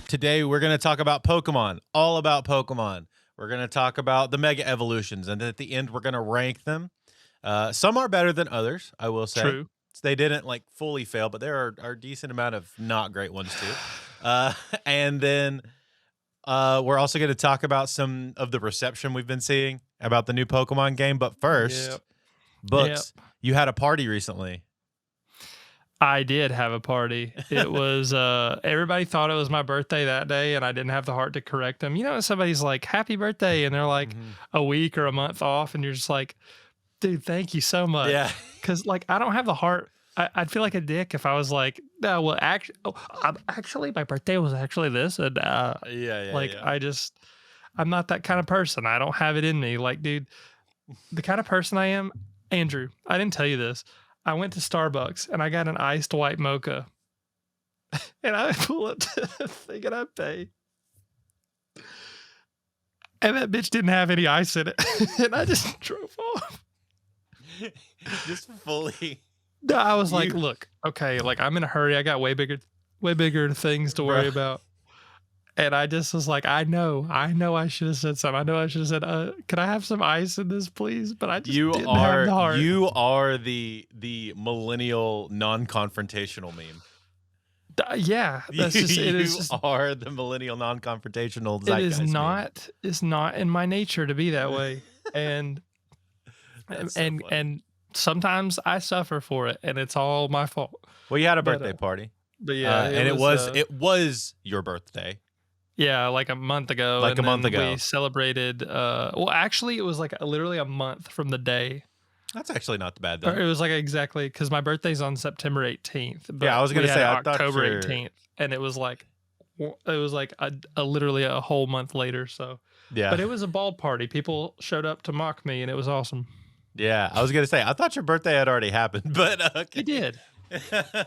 Today we're going to talk about Pokemon, all about Pokemon. We're going to talk about the Mega Evolutions, and at the end we're going to rank them. Some are better than others, I will say. True. They didn't like fully fail, but there are a decent amount of not great ones too. And then we're also going to talk about some of the reception we've been seeing about the new Pokemon game. But first, Books, you had a party recently. I did have a party. It was everybody thought it was my birthday that day, and I didn't have the heart to correct them. You know, somebody's like, "Happy birthday," and they're like a week or a month off, and you're just like, "Dude, thank you so much." Yeah. Because like I don't have the heart. I'd feel like a dick if I was like, "No, well, actually, my birthday was actually this," and I'm not that kind of person. I don't have it in me. Like, dude, the kind of person I am, Andrew. I didn't tell you this. I went to Starbucks and I got an iced white mocha. And I pull up to the thing and I pay. And that bitch didn't have any ice in it. And I just drove off. Just fully. No, I was like, look, okay, like I'm in a hurry. I got way bigger things to worry about. And I just was like, I know I should have said something. I know I should have said, can I have some ice in this, please? But I just didn't have the heart. You are the millennial non-confrontational meme. Yeah. That's just, are the millennial non-confrontational zeitgeist It's not in my nature to be that way. And and sometimes I suffer for it, and it's all my fault. Well, you had a birthday party. But yeah, it was your birthday. Yeah, like a month ago. We celebrated. Well, actually, it was like literally a month from the day. That's actually not bad, though. It was like exactly because my birthday's on September 18th. But yeah, I was going to say October 18th, and it was like literally a whole month later. So yeah, but it was a bald party. People showed up to mock me, and it was awesome. Yeah, I was going to say I thought your birthday had already happened, but okay. It did.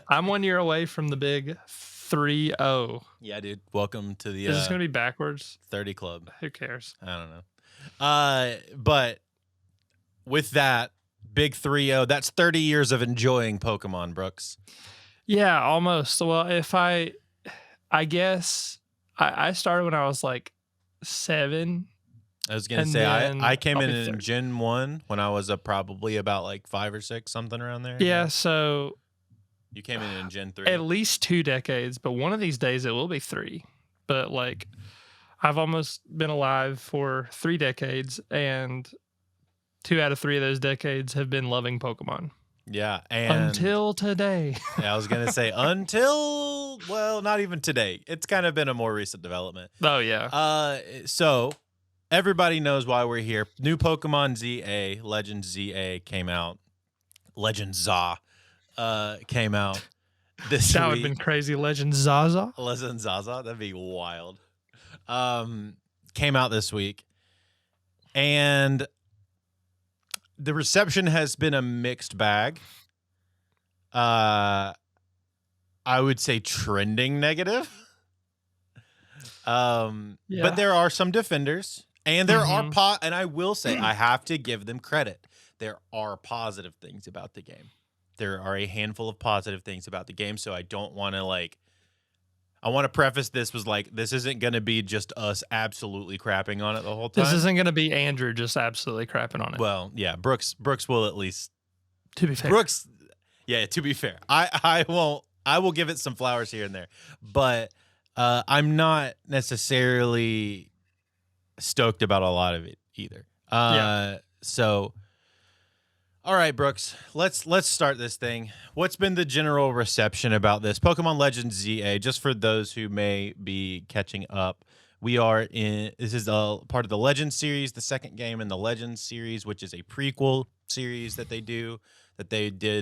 I'm 1 year away from the big 3-0. Yeah, dude. Welcome to the. Is this gonna be backwards? 30 club. Who cares? I don't know. But with that big 3-0, that's 30 years of enjoying Pokemon, Brooks. Yeah, almost. Well, if I guess I started when I was like 7. I was gonna say I came in Gen 1 when I was probably about like 5 or 6, something around there. Yeah, so. You came in Gen 3. At least 2 decades, but one of these days it will be 3. But like, I've almost been alive for 3 decades, and 2 out of 3 of those decades have been loving Pokemon. Yeah, and until today. Yeah, I was gonna say well, not even today. It's kind of been a more recent development. Oh yeah. So everybody knows why we're here. New Pokemon ZA, Legend ZA came out. Legend ZA. Came out this week. That would have been crazy. Legend Zaza? Legend Zaza? That'd be wild. Came out this week. And the reception has been a mixed bag. I would say trending negative. But there are some defenders. And there are and I will say, I have to give them credit. There are positive things about the game. There are a handful of positive things about the game, so I don't want to I want to preface this this isn't going to be just us absolutely crapping on it the whole time. This isn't going to be Andrew just absolutely crapping on it. Well, yeah, Brooks will at least. To be fair. Brooks, yeah, to be fair. I will give it some flowers here and there, but I'm not necessarily stoked about a lot of it either. So. All right, Brooks, let's start this thing. What's been the general reception about this? Pokemon Legends ZA, just for those who may be catching up, this is a part of the Legends series, the second game in the Legends series, which is a prequel series that they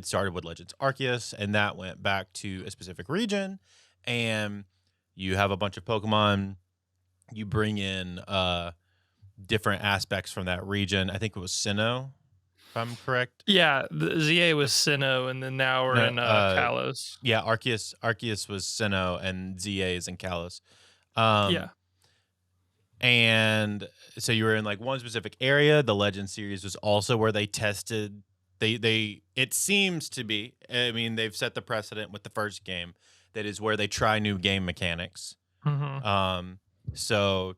started with Legends Arceus, and that went back to a specific region, and you have a bunch of Pokemon, you bring in different aspects from that region. I think it was Sinnoh, if I'm correct. Yeah, the ZA was Sinnoh, and then now we're in Kalos. Yeah, Arceus was Sinnoh, and ZA is in Kalos. Yeah. And so you were in like one specific area. The Legend series was also where they tested. It seems to be. I mean, they've set the precedent with the first game. That is where they try new game mechanics. Mhm. So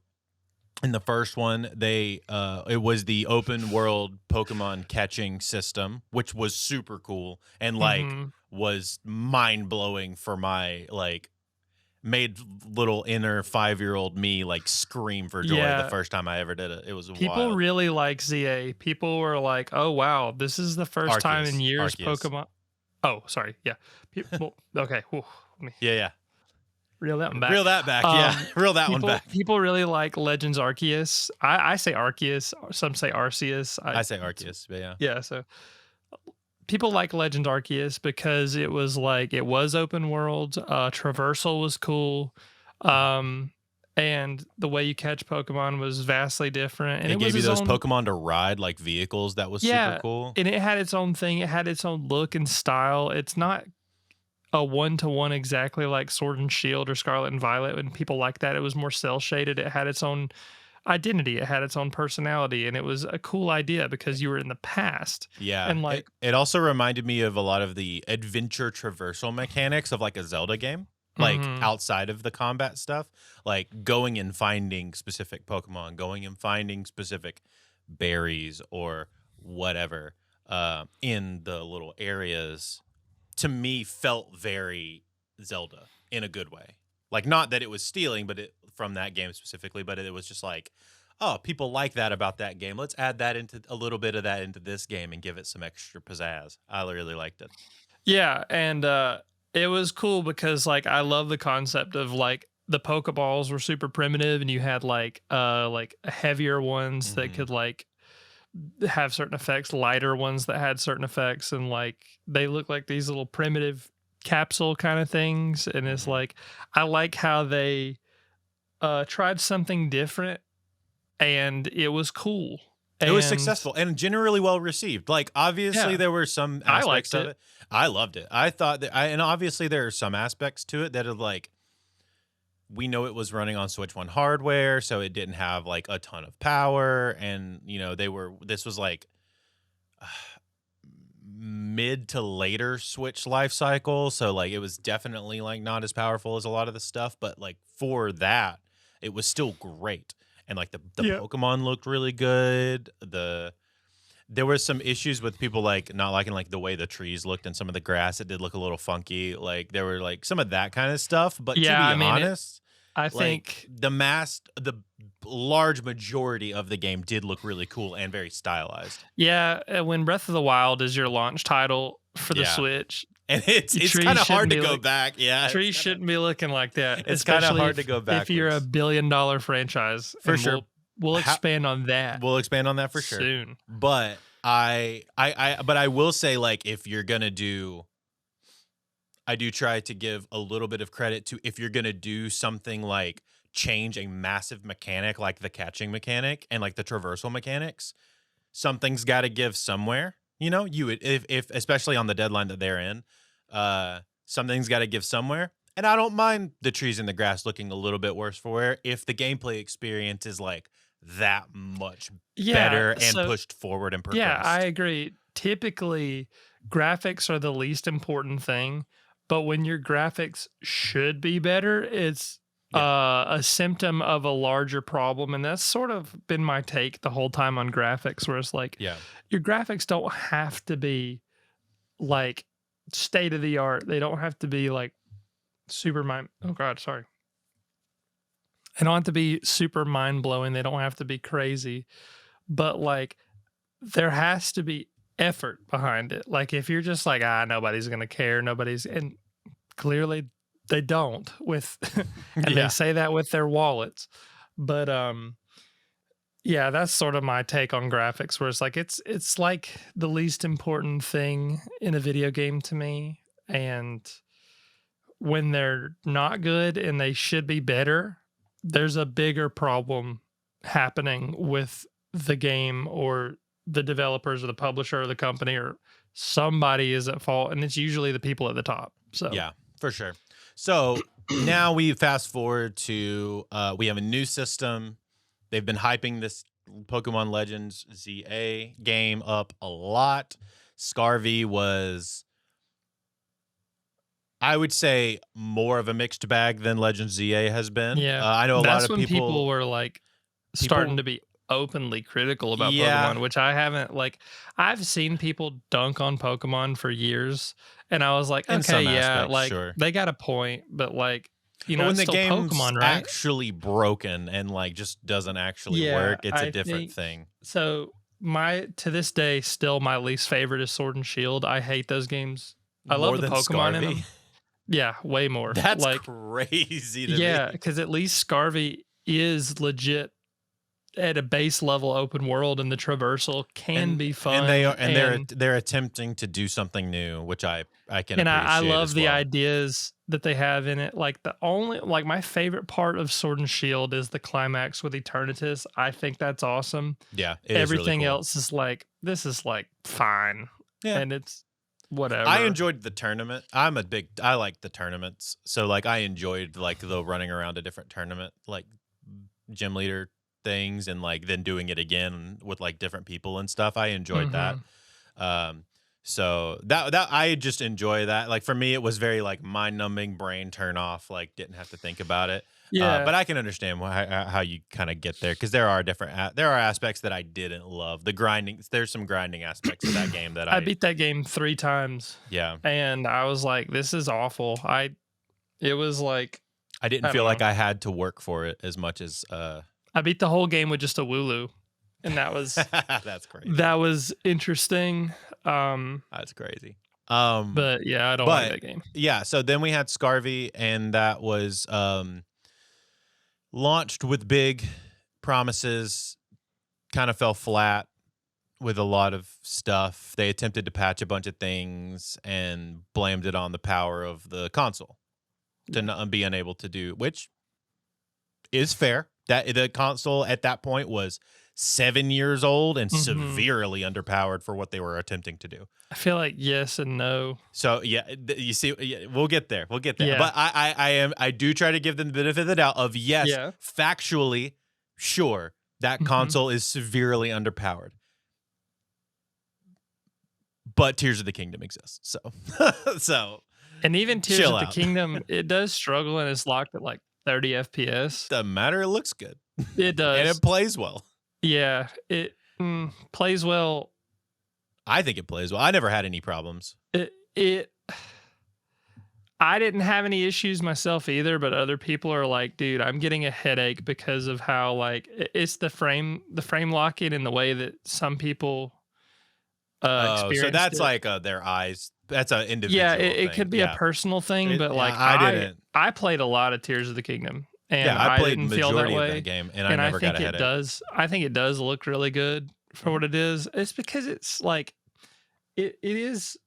in the first one, it was the open world Pokemon catching system, which was super cool and like Mhm. was mind blowing for my like made little inner 5-year-old me like scream for joy the Yeah. first time I ever did it. It was People wild. really like ZA. People were like, "Oh wow, this is the first time in years Arceus. Pokemon." Oh, sorry. Yeah. People. Okay. Whew, let me Yeah, yeah. reel that one back. Reel that back. Yeah. Reel that one back. People really like Legends Arceus. I say Arceus. Some say Arceus. I say Arceus, but yeah. Yeah. So people like Legend Arceus because it was like it was open world. Traversal was cool. Um, and the way you catch Pokemon was vastly different. And It it was gave you his those own. Pokemon to ride like vehicles. That was super Yeah, cool. and it had its own thing. It had its own look and style. It's not a one-to-one exactly like Sword and Shield or Scarlet and Violet and people like that. It was more cell shaded. It had its own identity. It had its own personality, and it was a cool idea because you were in the past. Yeah. And It also reminded me of a lot of the adventure traversal mechanics of like a Zelda game, like mhm. outside of the combat stuff, like going and finding specific Pokemon, going and finding specific berries or whatever in the little areas, to me felt very Zelda in a good way. Like not that it was stealing, but it from that game specifically, but it was just like, oh, people like that about that game. Let's add that into a little bit of that into this game and give it some extra pizzazz. I really liked it. Yeah, and it was cool because like I love the concept of like the Pokeballs were super primitive and you had like heavier ones that Hmm. could like have certain effects, lighter ones that had certain effects, and like they look like these little primitive capsule kind of things. And it's Hmm. like I like how they tried something different and it was cool. It was And successful and generally well received. Like obviously yeah, there were some I aspects liked of it. it. I loved it. I thought that and obviously there are some aspects to it that are like we know it was running on Switch 1 hardware, so it didn't have like a ton of power. And, this was like mid to later Switch life cycle. So, like, it was definitely like not as powerful as a lot of the stuff, but like for that, it was still great. And like the Yeah. Pokemon looked really good. There were some issues with people like not liking like the way the trees looked and some of the grass. It did look a little funky. Like there were like some of that kind of stuff. But to Yeah, be I mean it honest, I like think the large majority of the game did look really cool and very stylized. yeah, when Breath of the Wild is your launch title for the Yeah. Switch, And it's your it's trees kind of hard shouldn't to be go like back. Yeah, trees shouldn't be looking like that, it's kind of especially hard to go if you're a backwards. billion-dollar franchise, For and sure. we'll Ha- expand on that we'll expand on that for sure. soon. But I will say like if you're going to do I do try to give a little bit of credit to if you're going to do something like change a massive mechanic like the catching mechanic and like the traversal mechanics, something's got to give somewhere. You would if especially on the deadline that they're in, something's got to give somewhere. And I don't mind the trees and the grass looking a little bit worse for wear if the gameplay experience is like that much Yeah, better and so pushed forward and yeah, I progressed. agree. Typically, graphics are the least important thing, but when your graphics should be better, it's Yeah. a symptom of a larger problem. And that's sort of been my take the whole time on graphics, where it's like Yeah. your graphics don't have to be like state of the art. They don't have to be like super mind. Oh God, sorry. They don't have to be super mind blowing. They don't have to be crazy, but like there has to be effort behind it. Like if you're just like, nobody's gonna care, nobody's and clearly they don't with and they Yeah. say that with their wallets. But yeah, that's sort of my take on graphics where it's like it's like the least important thing in a video game to me. And when they're not good and they should be better, there's a bigger problem happening with the game or the developers or the publisher or the company or somebody is at fault, and it's usually the people at the top. So Yeah, for sure. So now we fast forward to we have a new system. They've been hyping this Pokemon Legends ZA game up a lot. Scarvy was I would say more of a mixed bag than Legends ZA has been. Yeah. I know a lot That's of when people were like starting people to be openly critical about yeah, Pokemon, which I haven't like I've seen people dunk on Pokemon for years and I was like, in okay, some yeah, aspects, like sure. they got a point, but like, But when it's the still game's Pokemon, right? actually broken and like just doesn't actually Yeah, work, it's a I different think thing. so. My to this day, still my least favorite is Sword and Shield. I hate those games. I love More the than Pokemon in Scarvy. them. Yeah, way more. That's Like, crazy to me. yeah, because at least Scarvy is legit at a base level open world, and the traversal can be And they fun. are and they're attempting to do something new, which I can I appreciate love as the well. ideas that they have in it. Like the only like my favorite part of Sword and Shield is the climax with Eternatus. I think that's awesome. Yeah, it is really Everything cool. else is like this is like fine, Yeah. and it's I whatever. enjoyed the tournament. I like the tournaments. So like I enjoyed like the running around a different tournament, like gym leader things and like then doing it again with like different people and stuff. I enjoyed that. Hmm. Um so that I just enjoy that. Like for me it was very like mind-numbing brain turn off, like didn't have to think about it. Yeah, But I can understand how you kind of get there because there are there are aspects that I didn't love. The grinding, there's some grinding aspects of that game that I I beat that game 3 times, yeah. and I was like, this is awful. It was like I didn't I feel don't like know. I had to work for it as much as I beat the whole game with just a Wooloo, and that's crazy. that was interesting. That's crazy. But yeah, I don't like But that game. yeah, so then we had Scarvy and that was launched with big promises, kind of fell flat with a lot of stuff. They attempted to patch a bunch of things and blamed it on the power of the console to Yeah. not be unable to do, which is fair. That the console at that point was 7 years old and Mhm. severely underpowered for what they were attempting to do. I feel like yes and no. So yeah, you see, yeah, we'll get there. We'll get there. Yeah. But I do try to give them the benefit of the doubt of yes, Yeah. factually, sure, that Mhm. console is severely underpowered. But Tears of the Kingdom exists. So so And even Tears chill of the out. Kingdom, it does struggle and it's locked at like 30 FPS. Doesn't matter, it looks good. It And does. it plays well. Yeah, it plays well. I think it plays well. I never had any problems. It I didn't have any issues myself either, but other people are like, dude, I'm getting a headache because of how like it's the frame locking and the way that some people Oh, so experienced that's it. like their eyes. That's an Yeah, individual it thing. could be a Yeah. personal thing, but like I didn't. I played a lot of Tears of the Kingdom Yeah, and I I played didn't feel that majority of that way. game and I And never got a headache. I think it does look really good for what it is. It's because it's like it is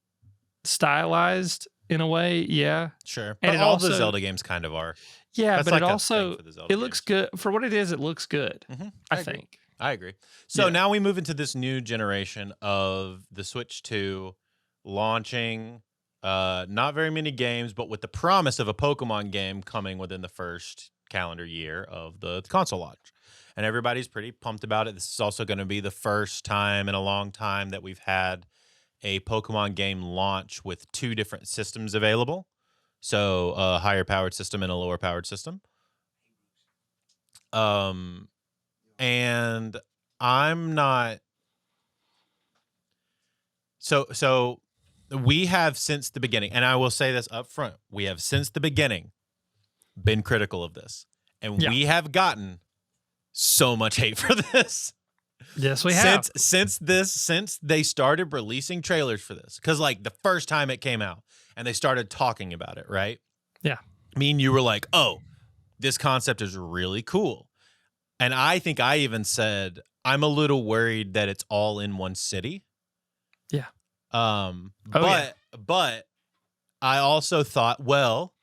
stylized in a way, yeah. Sure. And But it all the also Zelda games kind of are. yeah, That's but it like a thing also for the Zelda it looks games. good for what it is, it looks good, I I agree. think. I agree. So Yeah. now we move into this new generation of the Switch 2 launching not very many games, but with the promise of a Pokemon game coming within the first calendar year of the console launch. And everybody's pretty pumped about it. This is also going to be the first time in a long time that we've had a Pokemon game launch with two different systems available. So a higher powered system and a lower powered system. Um, and I'm not so we have since the beginning, and I will say this up front, we have since the beginning been critical of this. And Yeah. we have gotten so much hate for this. Yes, we have. Since they started releasing trailers for this. Cause like the first time it came out and they started talking about it, right? Yeah. Me and you were like, oh, this concept is really cool. And I think I even said, I'm a little worried that it's all in one city. Yeah. But I also thought, well,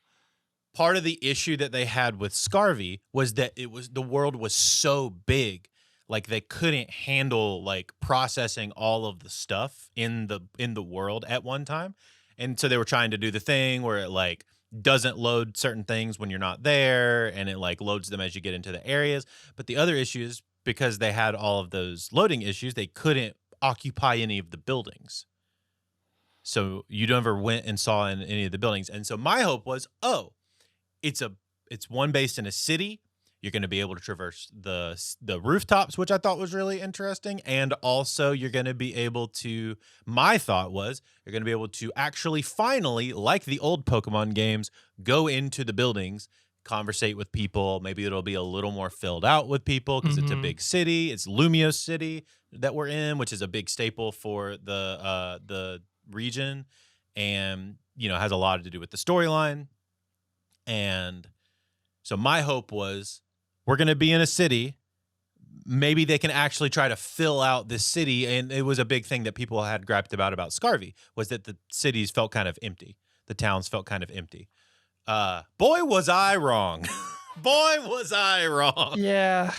part of the issue that they had with Scarvy was that the world was so big, like they couldn't handle like processing all of the stuff in the world at one time. And so they were trying to do the thing where it like doesn't load certain things when you're not there and it like loads them as you get into the areas. But the other issue is because they had all of those loading issues, they couldn't occupy any of the buildings. So you never went and saw in any of the buildings. And so my hope was, oh, it's one based in a city. You're going to be able to traverse the rooftops, which I thought was really interesting. And also you're going to be able to, my thought was, you're going to be able to actually finally, like the old Pokemon games, go into the buildings, conversate with people. Maybe it'll be a little more filled out with people because it's a big city. It's Lumiose City that we're in, which is a big staple for the region, and has a lot to do with the storyline. And so my hope was, we're going to be in a city. Maybe they can actually try to fill out this city. And it was a big thing that people had griped about Scarvy, was that the cities felt kind of empty. The towns felt kind of empty. Boy, was I wrong. Boy, was I wrong. Yeah,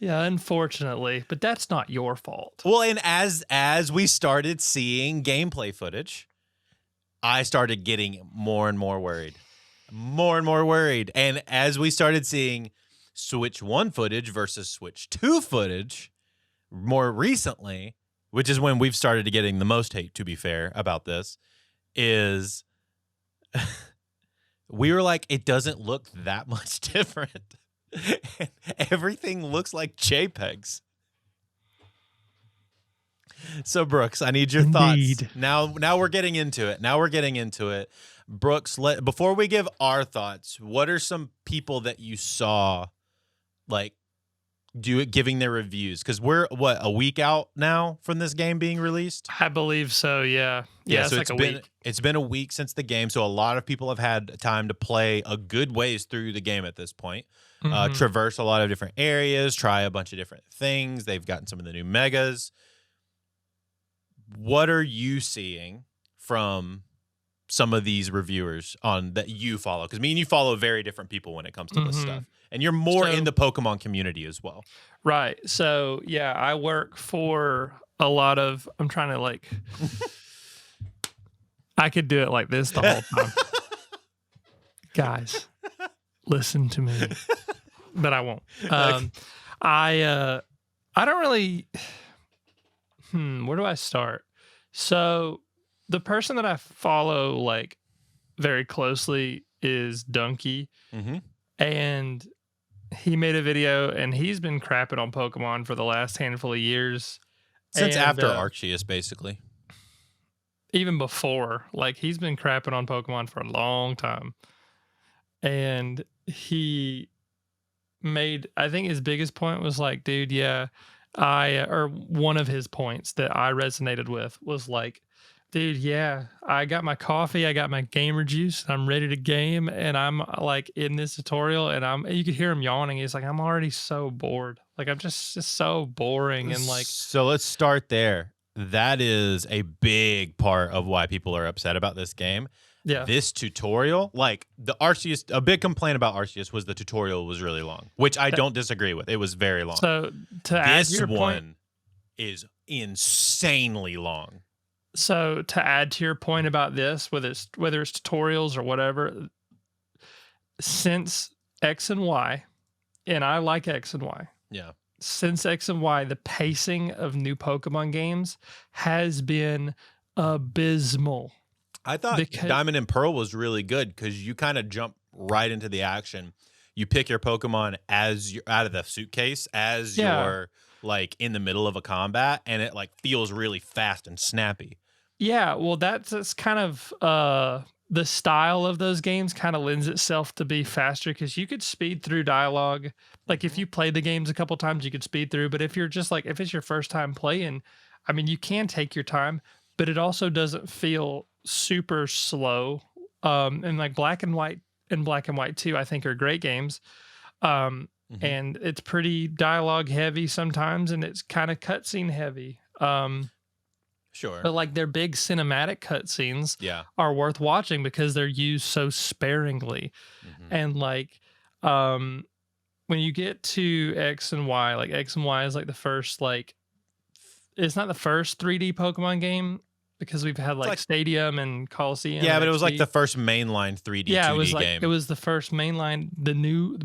unfortunately. But that's not your fault. Well, and as we started seeing gameplay footage, I started getting more and more worried. More and more worried. And as we started seeing Switch 1 footage versus Switch 2 footage more recently, which is when we've started getting the most hate, to be fair, about this, is we were like, it doesn't look that much different. Everything looks like JPEGs. So, Brooks, I need your thoughts. Now we're getting into it. Brooks, before we give our thoughts, what are some people that you saw giving their reviews? Because we're a week out now from this game being released. I believe so. Yeah. So it's like a week. It's been a week since the game, so a lot of people have had time to play a good ways through the game at this point. Traverse a lot of different areas, try a bunch of different things. They've gotten some of the new megas. What are you seeing from some of these reviewers that you follow? Because me and you follow very different people when it comes to this stuff. And you're more in the Pokemon community as well. Right. So, yeah, I work for a lot of, I'm trying to I could do it like this the whole time. Guys, listen to me. But I won't. I don't really, where do I start? So the person that I follow very closely is Donkey. And he made a video, and he's been crapping on Pokemon for the last handful of years. Since after Arceus, basically. Even before. He's been crapping on Pokemon for a long time. And he made, I think his biggest point was dude, yeah, or one of his points that I resonated with was dude, yeah, I got my coffee, I got my gamer juice, I'm ready to game, and I'm in this tutorial, and you could hear him yawning. He's like, I'm already so bored. I'm just so boring. And so let's start there. That is a big part of why people are upset about this game. Yeah. This tutorial, the Arceus, a big complaint about Arceus was the tutorial was really long, which I don't disagree with. It was very long. So this one is insanely long. So to add to your point about this, whether it's tutorials or whatever, since X and Y, and I like X and Y. Yeah. Since X and Y, the pacing of new Pokemon games has been abysmal. I thought Diamond and Pearl was really good because you kind of jump right into the action. You pick your Pokemon as you're out of the suitcase, as you're in the middle of a combat, and it feels really fast and snappy. Yeah, well, that's kind of the style of those games kind of lends itself to be faster because you could speed through dialogue. If you played the games a couple times, you could speed through. But if you're just if it's your first time playing, I mean, you can take your time, but it also doesn't feel super slow. And Black and White and Black and White 2, I think, are great games. And it's pretty dialogue heavy sometimes, and it's kind of cutscene heavy. Sure. But their big cinematic cutscenes are worth watching because they're used so sparingly. And when you get to X and Y, X and Y is the first it's not the first 3D Pokemon game because we've had Stadium and Coliseum. Yeah, but it was the first mainline 3D 2D game. It was the first mainline, the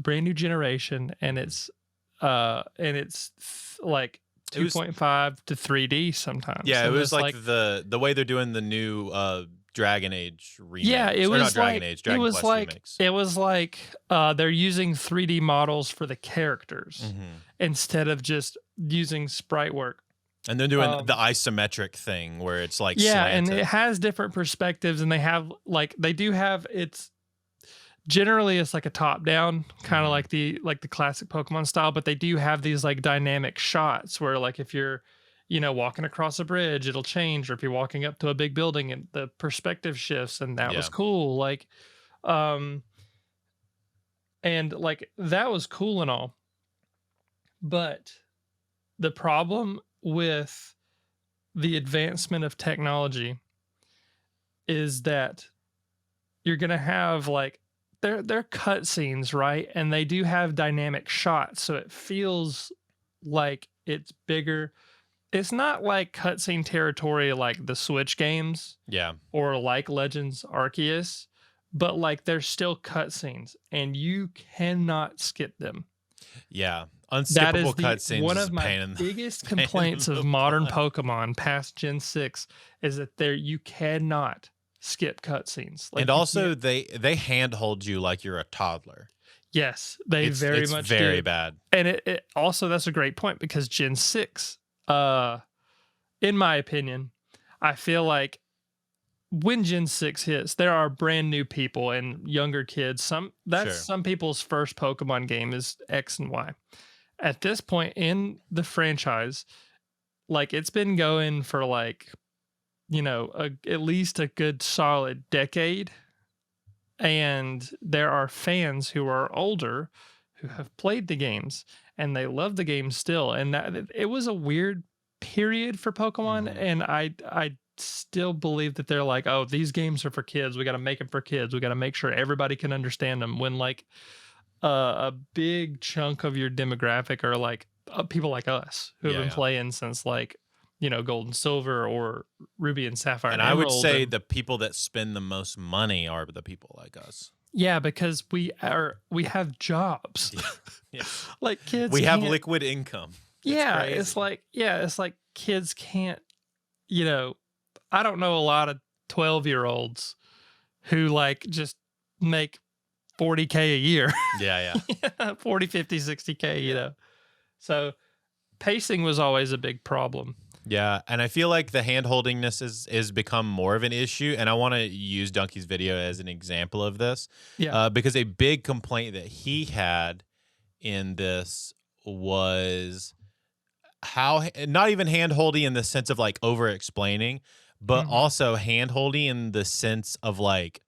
brand new generation, and it's It was 2.5 to 3D sometimes. yeah, it And was it's like like, the way they're doing the new Dragon Age yeah, remakes, or not Dragon Age, it Dragon was Quest like, remakes. it was like they're using 3D models for the characters Hmm. instead of just using sprite work. And they're doing the Um, isometric thing where it's like yeah, and it slanted. has different perspectives, and they have like they do have it's generally it's like a top down kind of Mhm. like the classic Pokemon style, but they do have these like dynamic shots where like if you're walking across a bridge it'll change, or if you're walking up to a big building and the perspective shifts, and that was Yeah. cool. Like um and like that was cool and all, but the problem with the advancement of technology is that you're gonna have like they're cutscenes, right? And they do have dynamic shots, so it feels like it's bigger. It's not like cutscene territory like the Switch games Yeah. or like Legends Arceus, but like there's still cutscenes, and you cannot skip them. Yeah. That is Unskippable the cutscenes one is of a my pain in the biggest pain in complaints of the modern butt. Pokemon past Gen 6 is that there you cannot skip cutscenes. Like And you also can't. they handhold you like you're a toddler. Yes, they very It's much very do. bad. And it also, that's a great point, because Gen 6, in my opinion, I feel like when Gen 6 hits, there are brand new people and younger kids. That's Sure. some people's first Pokemon game is X and Y. At this point in the franchise, like it's been going for like, at least a good solid decade. And there are fans who are older who have played the games and they love the game still. And it was a weird period for Pokemon. Mhm. And I still believe that they're like, oh, these games are for kids. We got to make them for kids. We got to make sure everybody can understand them. When like a big chunk of your demographic are like people like us who have Yeah, been yeah. playing since like, Gold and Silver or Ruby and Sapphire And and I would Emerald. say And the people that spend the most money are the people like us. yeah, because we have jobs. Yeah. Yeah. Like kids We have can't. liquid income. It's Yeah, crazy. it's like kids can't, you know, I don't know a lot of 12-year-olds who like just make 40K a year. Yeah, yeah. 40, 50, 60K, Yeah. So pacing was always a big problem. Yeah, and I feel like the hand holdingness is become more of an issue, and I want to use Donkey's video as an example of this, Yeah. because a big complaint that he had in this was how not even hand holdy in the sense of like over explaining, but Mhm. also hand holdy in the sense of like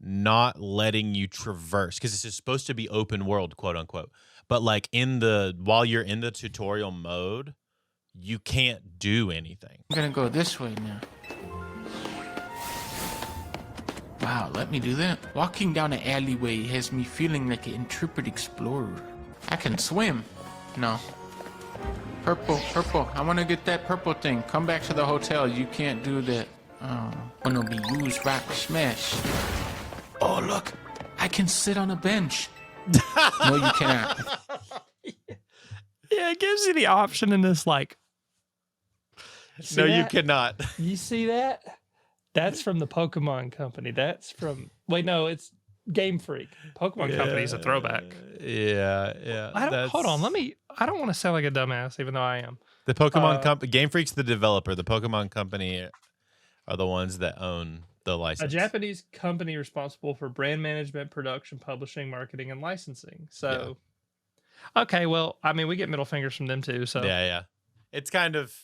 not letting you traverse, because this is supposed to be open world, quote unquote, but like while you're in the tutorial mode, you can't do anything. I'm gonna go this way now. Wow, let me do that. Walking down an alleyway has me feeling like an intrepid explorer. I can swim. No. Purple, purple. I wanna get that purple thing. Come back to the hotel. You can't do that. Oh. Wanna be used rock smash. Oh, look. I can sit on a bench. No, you cannot. Yeah, it gives you the option in this like See No, you that? cannot. You see that? That's from the Pokemon Company. That's from no, it's Game Freak. Pokemon Company's a throwback. Yeah. Hold on, I don't want to sound like a dumbass, even though I am. The Pokemon Company, Game Freak's the developer. The Pokemon Company are the ones that own the license. A Japanese company responsible for brand management, production, publishing, marketing, and licensing. So okay, well, I mean we get middle fingers from them too, so Yeah. It's kind of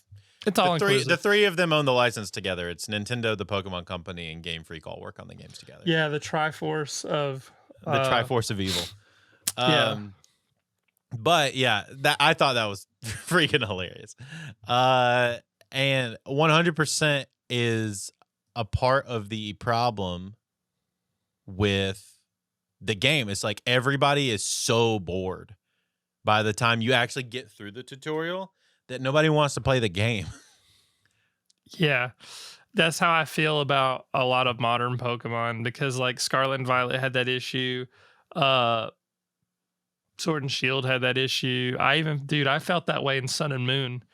it's all inclusive. the three of them own the license together. It's Nintendo, the Pokemon Company, and Game Freak all work on the games together. Yeah, the Triforce of The Triforce of Evil. Yeah. But yeah, that I thought that was freaking hilarious. And 100% is a part of the problem with the game. It's like everybody is so bored by the time you actually get through the tutorial that nobody wants to play the game. Yeah. That's how I feel about a lot of modern Pokemon, because like Scarlet and Violet had that issue. Sword and Shield had that issue. I felt that way in Sun and Moon.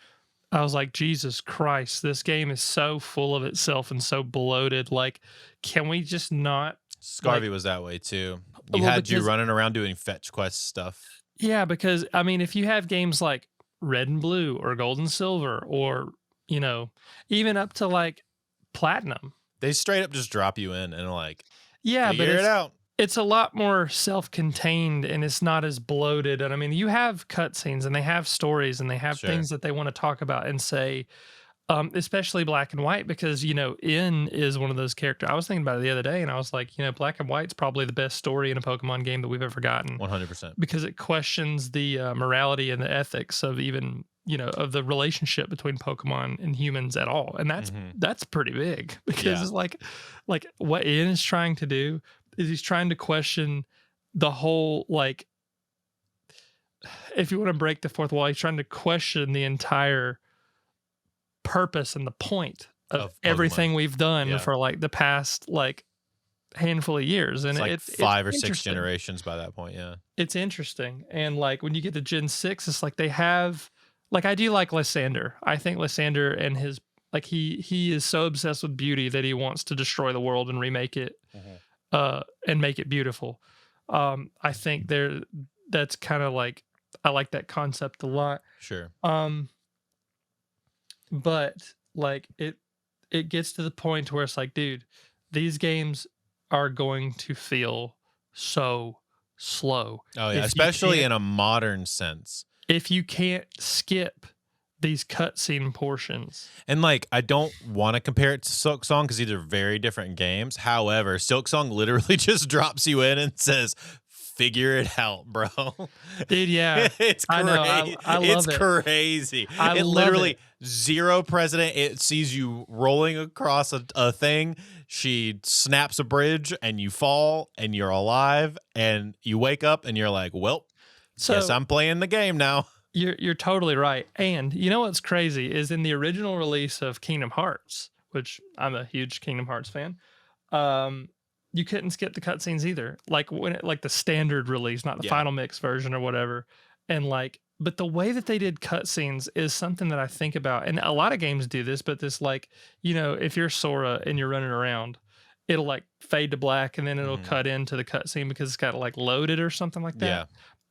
I was like, Jesus Christ, this game is so full of itself and so bloated. Like, can we just not? Scarvy Like, was that way too. You well, had you because running around doing fetch quest stuff. yeah, because I mean, if you have games like Red and Blue or Gold and Silver, or even up to like Platinum, They straight up just drop you in and like yeah, but figure it out. it's a lot more self-contained and it's not as bloated. And I mean, you have cutscenes and they have stories and they have Sure. things that they want to talk about and say. Especially Black and White, because N is one of those characters. I was thinking about it the other day, and I was like, Black and White's probably the best story in a Pokemon game that we've ever gotten, 100%. because it questions the morality and the ethics of even of the relationship between Pokemon and humans at all, and that's pretty big, because it's like what N is trying to do is he's trying to question the whole, like, if you want to break the fourth wall, he's trying to question the entire purpose and the point of everything we've done for like the past like handful of years, and it's like it's 5 or 6 generations by that point. Yeah, it's interesting. And like when you get to Gen 6, it's like they have, like, I do like Lysander. I think Lysander and his, like, he is so obsessed with beauty that he wants to destroy the world and remake it and make it beautiful. I think that's kind of like, I like that concept a lot. sure. But like it gets to the point where it's like, dude, these games are going to feel so slow. Oh yeah, especially in a modern sense. If you can't skip these cutscene portions. And like, I don't want to compare it to Silk Song because these are very different games. However, Silk Song literally just drops you in and says, figure it out, bro. Dude, yeah. It's crazy. I love it. Crazy. I it love literally it. zero precedent. It sees you rolling across a thing. She snaps a bridge and you fall and you're alive and you wake up and you're like, well, guess I'm playing the game now. You're totally right. And you know what's crazy is in the original release of Kingdom Hearts, which I'm a huge Kingdom Hearts fan, you couldn't skip the cutscenes either. Like like the standard release, not the final mix version or whatever. And like, but the way that they did cutscenes is something that I think about. And a lot of games do this, but this, like, if you're Sora and you're running around, it'll like fade to black and then it'll cut into the cutscene because it's got like loaded or something like that. Yeah.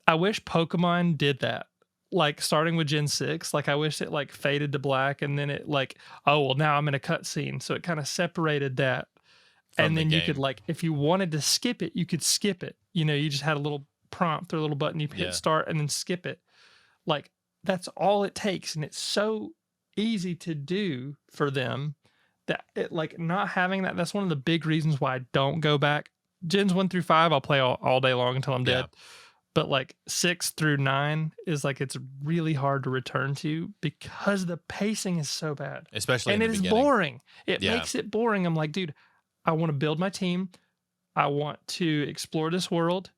I wish Pokemon did that. Like starting with Gen 6, like I wish it like faded to black and then it like, oh, well, now I'm in a cutscene. So it kind of separated that. And then you could, like, if you wanted to skip it, you could skip it. You just had a little prompt or a little button, you hit start and then skip it. Like, that's all it takes. And it's so easy to do for them that it, like, not having that, that's one of the big reasons why I don't go back. Gens 1 through 5, I'll play all day long until I'm dead. But like 6 through 9 is like, it's really hard to return to because the pacing is so bad. Especially and in it the is beginning. boring. It makes it boring. I'm like, dude, I want to build my team. I want to explore this world.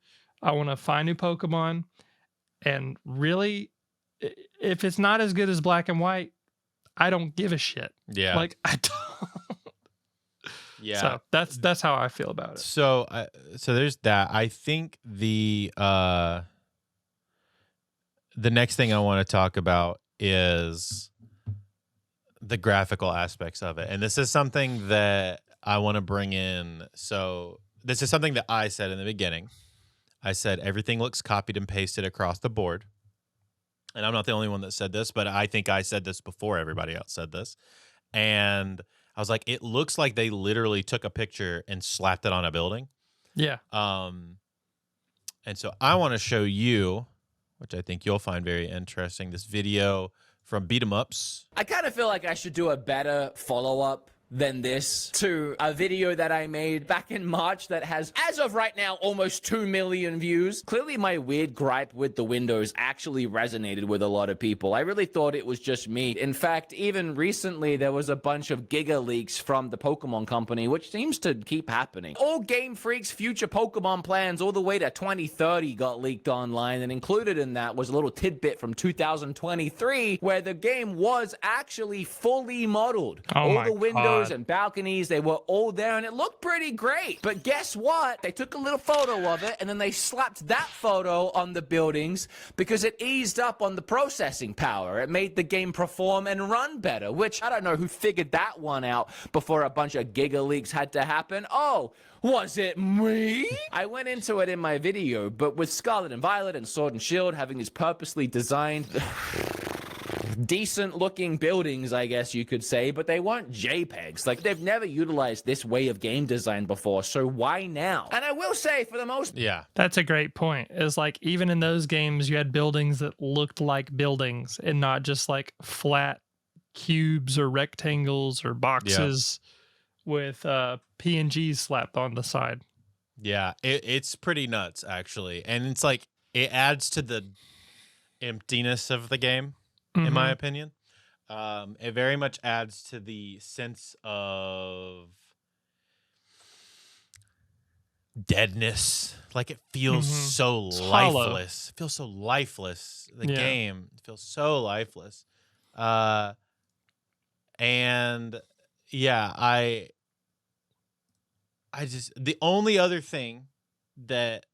I want to find new Pokemon. And really, if it's not as good as Black and White, I don't give a shit. Yeah. Like, I don't. Yeah. So that's how I feel about it. So there's that. I think the next thing I want to talk about is the graphical aspects of it. And this is something that I want to bring in. So this is something that I said in the beginning. I said everything looks copied and pasted across the board. And I'm not the only one that said this, but I think I said this before everybody else said this. And I was like, it looks like they literally took a picture and slapped it on a building. Yeah. And so I want to show you, which I think you'll find very interesting, this video from Beat 'em Ups. I kind of feel like I should do a better follow-up than this to a video that I made back in March that has, as of right now, almost 2 million views. Clearly my weird gripe with the windows actually resonated with a lot of people. I really thought it was just me. In fact, even recently there was a bunch of giga leaks from the Pokemon company, which seems to keep happening. All Game Freak's future Pokemon plans all the way to 2030 got leaked online, and included in that was a little tidbit from 2023 where the game was actually fully modeled. Oh all my the windows, outside. and balconies. They were all there, and it looked pretty great. But guess what? They took a little photo of it, and then they slapped that photo on the buildings because it eased up on the processing power. It made the game perform and run better, which I don't know who figured that one out before a bunch of Giga leaks had to happen. Oh, was it me? I went into it in my video, but with Scarlet and Violet and Sword and Shield having these purposely designed decent looking buildings, I guess you could say, but they weren't JPEGs. Like, they've never utilized this way of game design before, so why now? And I will say, for the most... Yeah. That's a great point. Is like, even in those games, you had buildings that looked like buildings and not just like flat cubes or rectangles or boxes with PNGs slapped on the side. Yeah, it's pretty nuts, actually. And it's like, it adds to the emptiness of the game, in my opinion. It very much adds to the sense of deadness. Like, it feels so lifeless. It feels so lifeless. The game feels so lifeless. And yeah, I just, the only other thing that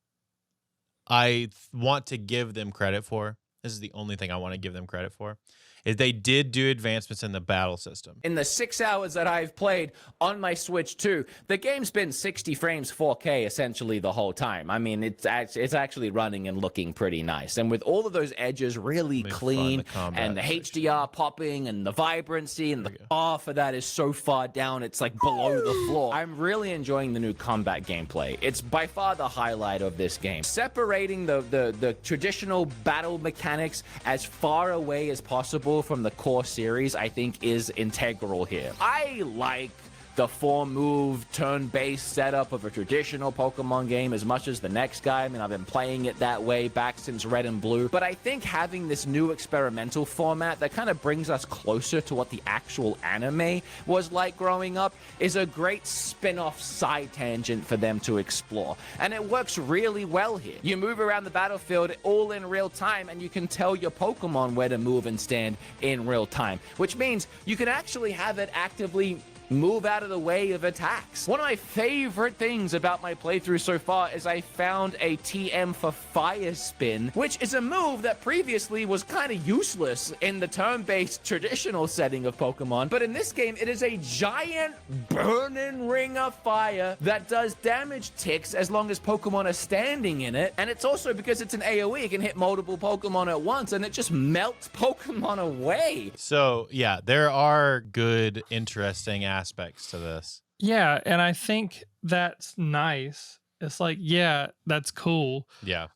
I want to give them credit for, this is the only thing I want to give them credit for, is they did do advancements in the battle system. In the 6 hours that I've played on my Switch 2, the game's been 60 frames 4K essentially the whole time. I mean, it's actually running and looking pretty nice. And with all of those edges really clean, and the HDR popping, and the vibrancy, and the bar for that is so far down, it's like below the floor. I'm really enjoying the new combat gameplay. It's by far the highlight of this game. Separating the traditional battle mechanics as far away as possible from the core series, I think, is integral here. I like the 4-move turn-based setup of a traditional Pokemon game as much as the next guy. I mean, I've been playing it that way back since Red and Blue, but I think having this new experimental format that kind of brings us closer to what the actual anime was like growing up is a great spin-off side tangent for them to explore. And it works really well here. You move around the battlefield all in real time, and you can tell your Pokemon where to move and stand in real time, which means you can actually have it actively move out of the way of attacks. One of my favorite things about my playthrough so far is I found a TM for Fire Spin, which is a move that previously was kind of useless in the turn-based traditional setting of Pokemon, but in this game it is a giant burning ring of fire that does damage ticks as long as Pokemon are standing in it, and it's also, because it's an AoE, it can hit multiple Pokemon at once, and it just melts Pokemon away. So yeah, there are good, interesting aspects to this. Yeah, and I think that's nice. It's like, yeah, that's cool. Yeah.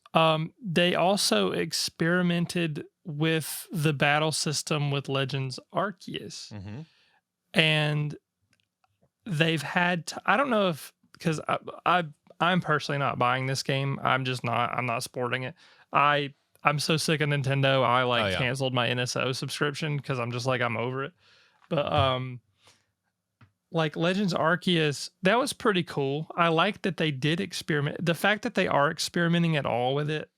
They also experimented with the battle system with Legends Arceus. And they've had I don't know if, because I'm personally not buying this game. I'm not sporting it. I'm so sick of Nintendo. I canceled my NSO subscription because I'm just like, I'm over it. But like Legends Arceus, that was pretty cool. I like that they did experiment. The fact that they are experimenting at all with it,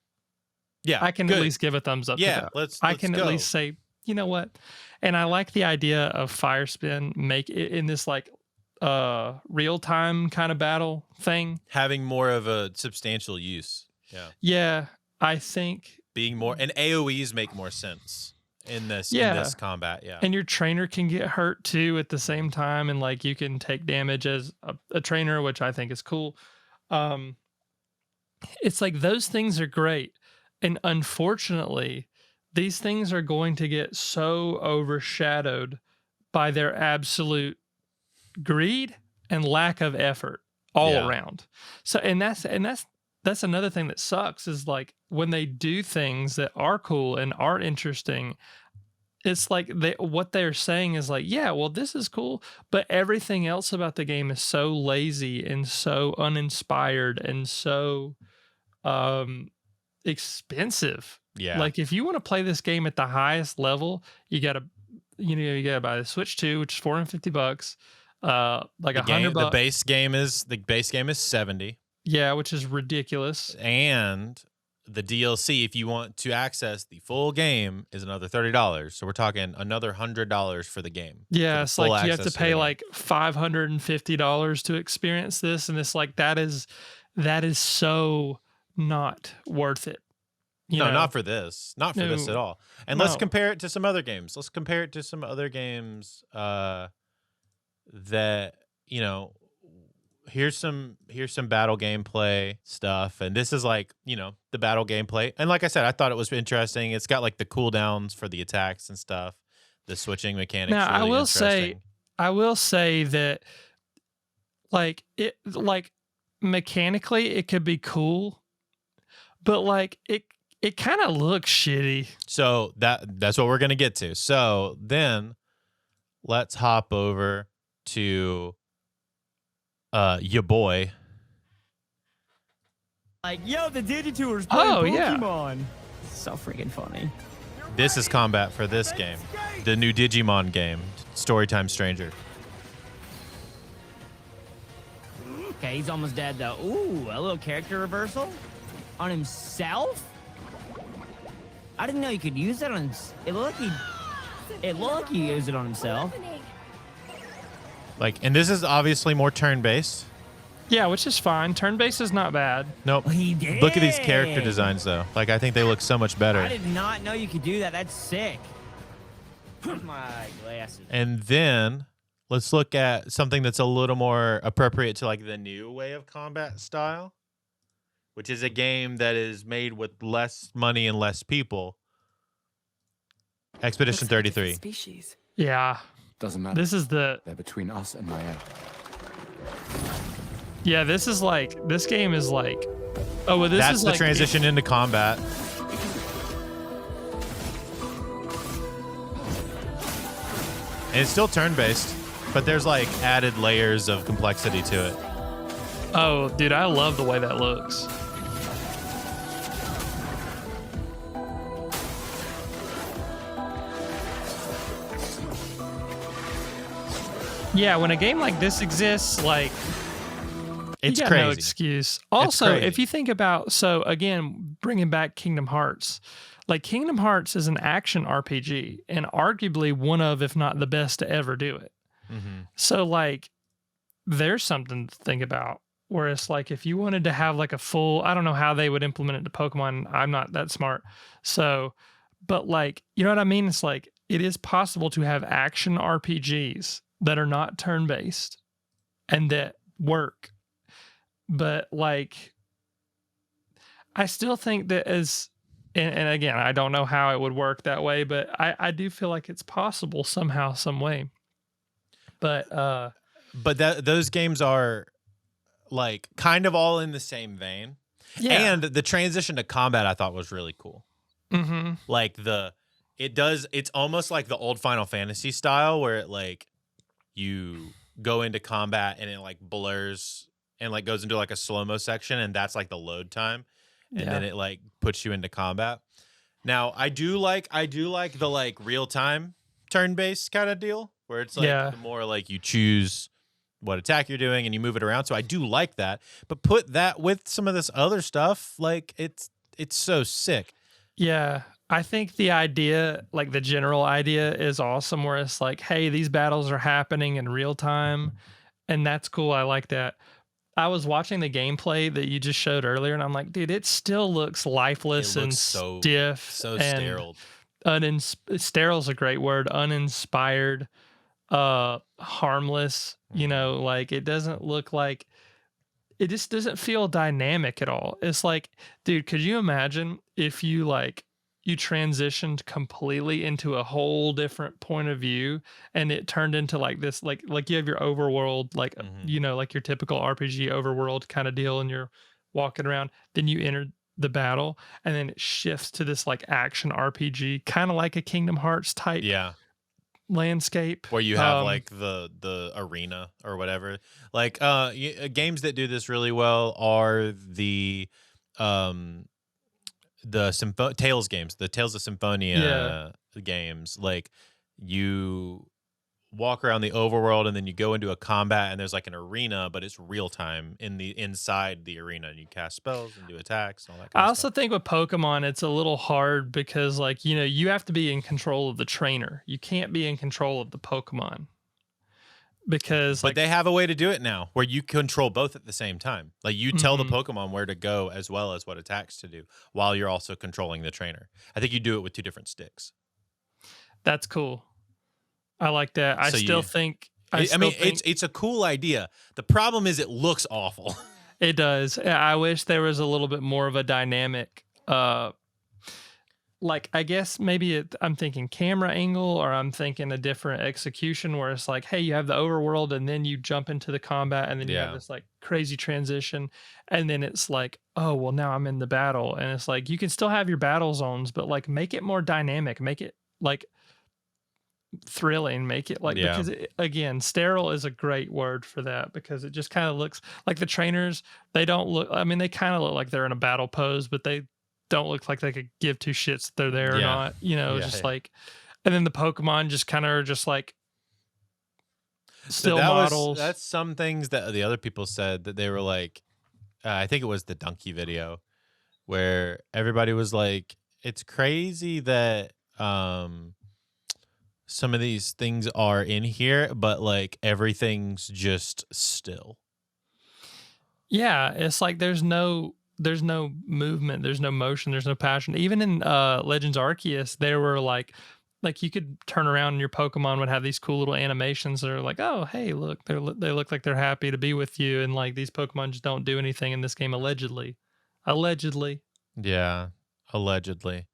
yeah, I can good. at least give a thumbs up. Yeah, to that. let's I can go. at least say, you know what? And I like the idea of Fire Spin make it in this like real time kind of battle thing, having more of a substantial use. Yeah. Yeah, I think being more, and AoEs make more sense in this combat. Yeah. And your trainer can get hurt too at the same time, and like you can take damage as a trainer, which I think is cool. It's like those things are great, and unfortunately these things are going to get so overshadowed by their absolute greed and lack of effort all around. So and that's another thing that sucks, is like when they do things that are cool and are interesting, it's like what they're saying is like, yeah, well, this is cool, but everything else about the game is so lazy and so uninspired and so expensive. Yeah. Like if you want to play this game at the highest level, you gotta buy the Switch 2, which is $450. Like $100. The base game is $70. Yeah, which is ridiculous. And the DLC, if you want to access the full game, is another $30. So we're talking another $100 for the game. Yeah, for it's full like you have to access the pay game. like $550 to experience this, and it's like that is so not worth it. You no, know? not for this. Not for this No. at all. And let's No. compare it to some other games. Let's compare it to some other games that, you know, here's some battle gameplay stuff. And this is like, you know, the battle gameplay. And like I said, I thought it was interesting. It's got like the cooldowns for the attacks and stuff. The switching mechanics Now, really I will say that like mechanically it could be cool, but like it kind of looks shitty. So that's what we're gonna get to. So then let's hop over to your boy. Like, yo, the Digitour's playing Oh, yeah. Pokemon. So freaking funny. This is combat for this game. The new Digimon game, Storytime Stranger. Okay, he's almost dead though. Ooh, a little character reversal on himself. I didn't know you could use that on. It looked like he used it on himself. Like, and this is obviously more turn-based. Yeah, which is fine. Turn-based is not bad. Nope. He did. Look at these character designs, though. Like, I think they look so much I better. did not know you could do that. That's sick. Put my glasses. And then let's look at something that's a little more appropriate to like the new way of combat style, which is a game that is made with less money and less people. Expedition 33. Species. Yeah, Doesn't matter. this is the They're between us and Ryan. yeah. This is like this game is like oh well. This That's is the like transition into combat. And it's still turn-based, but there's like added layers of complexity to it. Oh, dude, I love the way that looks. Yeah, when a game like this exists, like It's you got crazy. no excuse. Also, crazy. if you think about, so again, bringing back Kingdom Hearts, like Kingdom Hearts is an action RPG and arguably one of, if not the best to ever do it. Mhm. So like, there's something to think about. Where it's like, if you wanted to have like a full, I don't know how they would implement it to Pokemon. I'm not that smart. So, but like, you know what I mean? It's like, it is possible to have action RPGs that are not turn based and that work. But like, I still think that and again, I don't know how it would work that way, but I do feel like it's possible somehow, some way. But those games are like kind of all in the same vein. yeah. And the transition to combat I thought was really cool. Mm-hmm. Like it's almost like the old Final Fantasy style where it like you go into combat and it like blurs and like goes into like a slow-mo section and that's like the load time. And then it like puts you into combat. Now I do like the like real time turn-based kind of deal where it's like the more like you choose what attack you're doing and you move it around. So I do like that. But put that with some of this other stuff, like it's so sick. Yeah. I think the idea, like the general idea is awesome where it's like, hey, these battles are happening in real time. And that's cool. I like that. I was watching the gameplay that you just showed earlier and I'm like, dude, it still looks lifeless It looks and so stiff. So and sterile. Sterile's a great word. Uninspired, harmless, you know, like it doesn't look like, it just doesn't feel dynamic at all. It's like, dude, could you imagine if you like, you transitioned completely into a whole different point of view and it turned into like this, like you have your overworld, like, you know, like your typical RPG overworld kind of deal and you're walking around, then you enter the battle and then it shifts to this like action RPG, kind of like a Kingdom Hearts type landscape where you have like the arena or whatever. Like games that do this really well are the Tales games, the Tales of Symphonia games. Like you walk around the overworld, and then you go into a combat, and there's like an arena, but it's real time inside the arena, and you cast spells and do attacks and all that kind I of also stuff. think with Pokemon, it's a little hard because, like, you know, you have to be in control of the trainer. You can't be in control of the Pokemon because, But like, they have a way to do it now where you control both at the same time. Like you tell the Mhm. Pokemon where to go as well as what attacks to do while you're also controlling the trainer. I think you do it with 2 different sticks. that's cool. I like that. I So still you think. I mean, it's a cool idea. The problem is it looks awful. It does. I wish there was a little bit more of a dynamic. Like, I guess maybe I'm thinking camera angle, or I'm thinking a different execution where it's like, hey, you have the overworld and then you jump into the combat and then you have Yeah. this like crazy transition. And then it's like, oh, well, now I'm in the battle. And it's like, you can still have your battle zones, but like make it more dynamic, make it like thrilling, make it like, Yeah. because again, sterile is a great word for that because it just kind of looks like the trainers, they don't look, I mean, they kind of look like they're in a battle pose, but they don't look like they could give two shits if they're there or Yeah. not, you know, Yeah, just yeah. like, and then the Pokemon just kind of are just like So still models. that's some things that the other people said that they were like, I think it was the donkey video where everybody was like, it's crazy that some of these things are in here, but like everything's just still. Yeah, it's like there's no movement, there's no motion, there's no passion. Even in Legends Arceus, there were like you could turn around and your Pokemon would have these cool little animations that are like, oh, hey, look, they look like they're happy to be with you, and like these Pokemon just don't do anything in this game allegedly. Yeah, allegedly.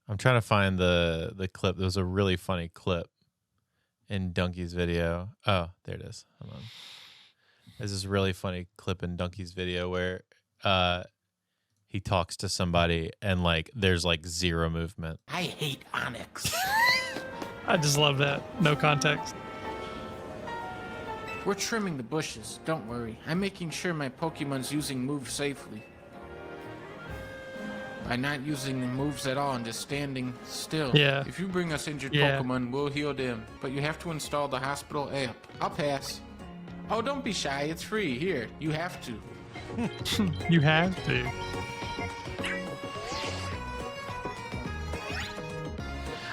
I'm trying to find the clip. There was a really funny clip in Donkey's video. Oh, there it is. Hold on. There's this really funny clip in Donkey's video where he talks to somebody and like there's like zero movement. I hate Onyx. I just love that. No context. We're trimming the bushes, don't worry. I'm making sure my Pokemon's using moves safely. By not using the moves at all and just standing still. Yeah. If you bring us injured Yeah. Pokemon, we'll heal them. But you have to install the hospital app. I'll pass. Oh, don't be shy. It's free. Here, you have to. You have to.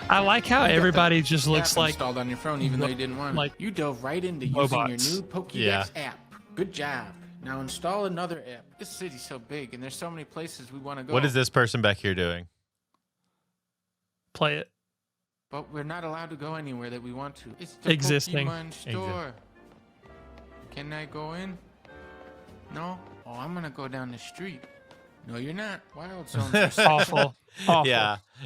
I like how You got everybody the just app looks like installed on your phone, even though you didn't want it. like You dove right into using robots. your new Pokédex Yeah. app. Good job. Now install another app. This city's so big, and there's so many places we want to go. What is this person back here doing? play it. But we're not allowed to go anywhere that we want to. It's the Existing. Pokemon store. Can I go in? No? Oh, I'm gonna go down the street. No, you're not. Wild zones are so- Awful. Awful.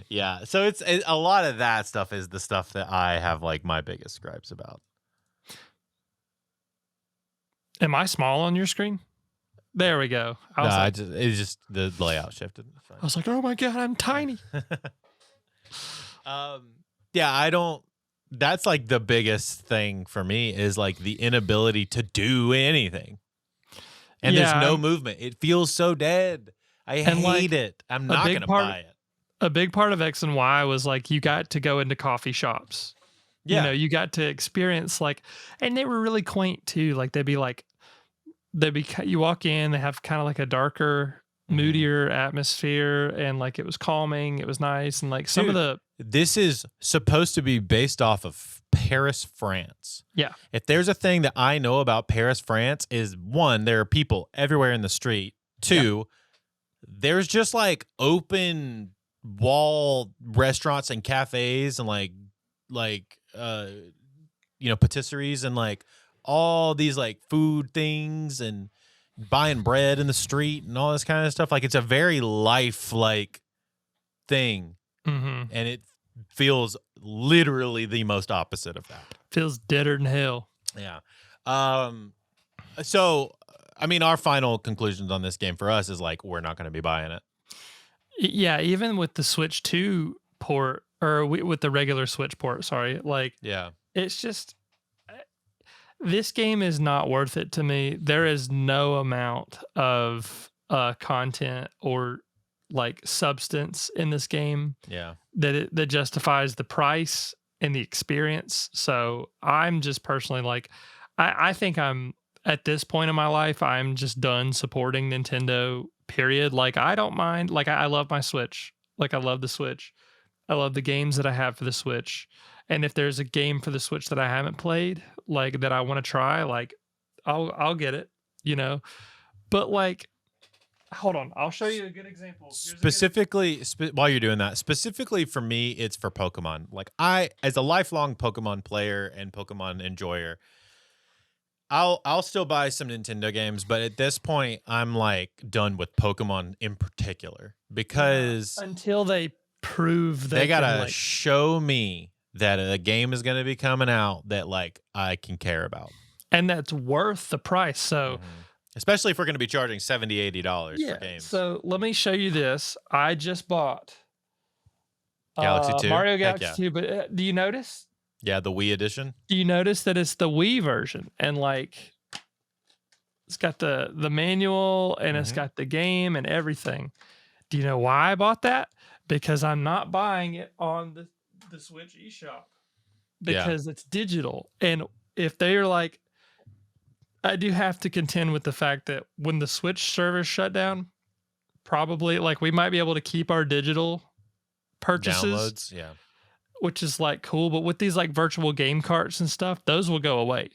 Yeah. So it's a lot of that stuff is the stuff that I have like my biggest gripes about. Am I small on your screen? There we go. I was It's just the layout shifted. It's fine. I was like, oh my god, I'm tiny. Yeah, I don't. That's like the biggest thing for me is like the inability to do anything, and Yeah, there's no movement. It feels so dead. I And, hate like, it. I'm not big gonna part- buy it. A big part of X and Y was like you got to go into coffee shops. Yeah, You know, you got to experience like, and they were really quaint too. Like you walk in, they have kind of like a darker, moodier atmosphere, and like it was calming. It was nice, and like some of Dude. the this is supposed to be based off of Paris, France. yeah, If there's a thing that I know about Paris, France, is one, there are people everywhere in the street. Two, there's just like open wall restaurants and cafes and like patisseries and like all these like food things and buying bread in the street and all this kind of stuff. Like it's a very lifelike thing, mm-hmm. and it feels literally the most opposite of that. Feels deader than hell. Yeah. So, I mean, our final conclusions on this game for us is like we're not going to be buying it. Yeah, even with the Switch 2 port, or with the regular Switch port, sorry, like Yeah. it's just this game is not worth it to me. There is no amount of content or like substance in this game Yeah. that justifies the price and the experience. So I'm just personally like, I think I'm at this point in my life, I'm just done supporting Nintendo, period. Like, I don't mind. Like, I love my Switch. Like, I love the Switch. I love the games that I have for the Switch. And if there's a game for the Switch that I haven't played, like that I want to try, like I'll get it, you know. But like, hold on, I'll show you a good example. Specifically, while you're doing that, specifically for me, it's for Pokemon. Like as a lifelong Pokemon player and Pokemon enjoyer, I'll still buy some Nintendo games, but at this point, I'm like done with Pokemon in particular because until they prove they gotta can, like, show me that a game is gonna be coming out that like I can care about, and that's worth the price. So. Especially if we're going to be charging $70, $80 for games. So let me show you this. I just bought Galaxy 2? Mario Heck Galaxy yeah. 2, but do you notice? Yeah, the Wii edition. Do you notice that it's the Wii version? And like, it's got the manual and it's got the game and everything. Do you know why I bought that? Because I'm not buying it on the Switch eShop because it's digital. And if they're like, I do have to contend with the fact that when the Switch servers shut down, probably like we might be able to keep our digital purchases, Downloads, yeah, which is like cool. But with these like virtual game carts and stuff, those will go away.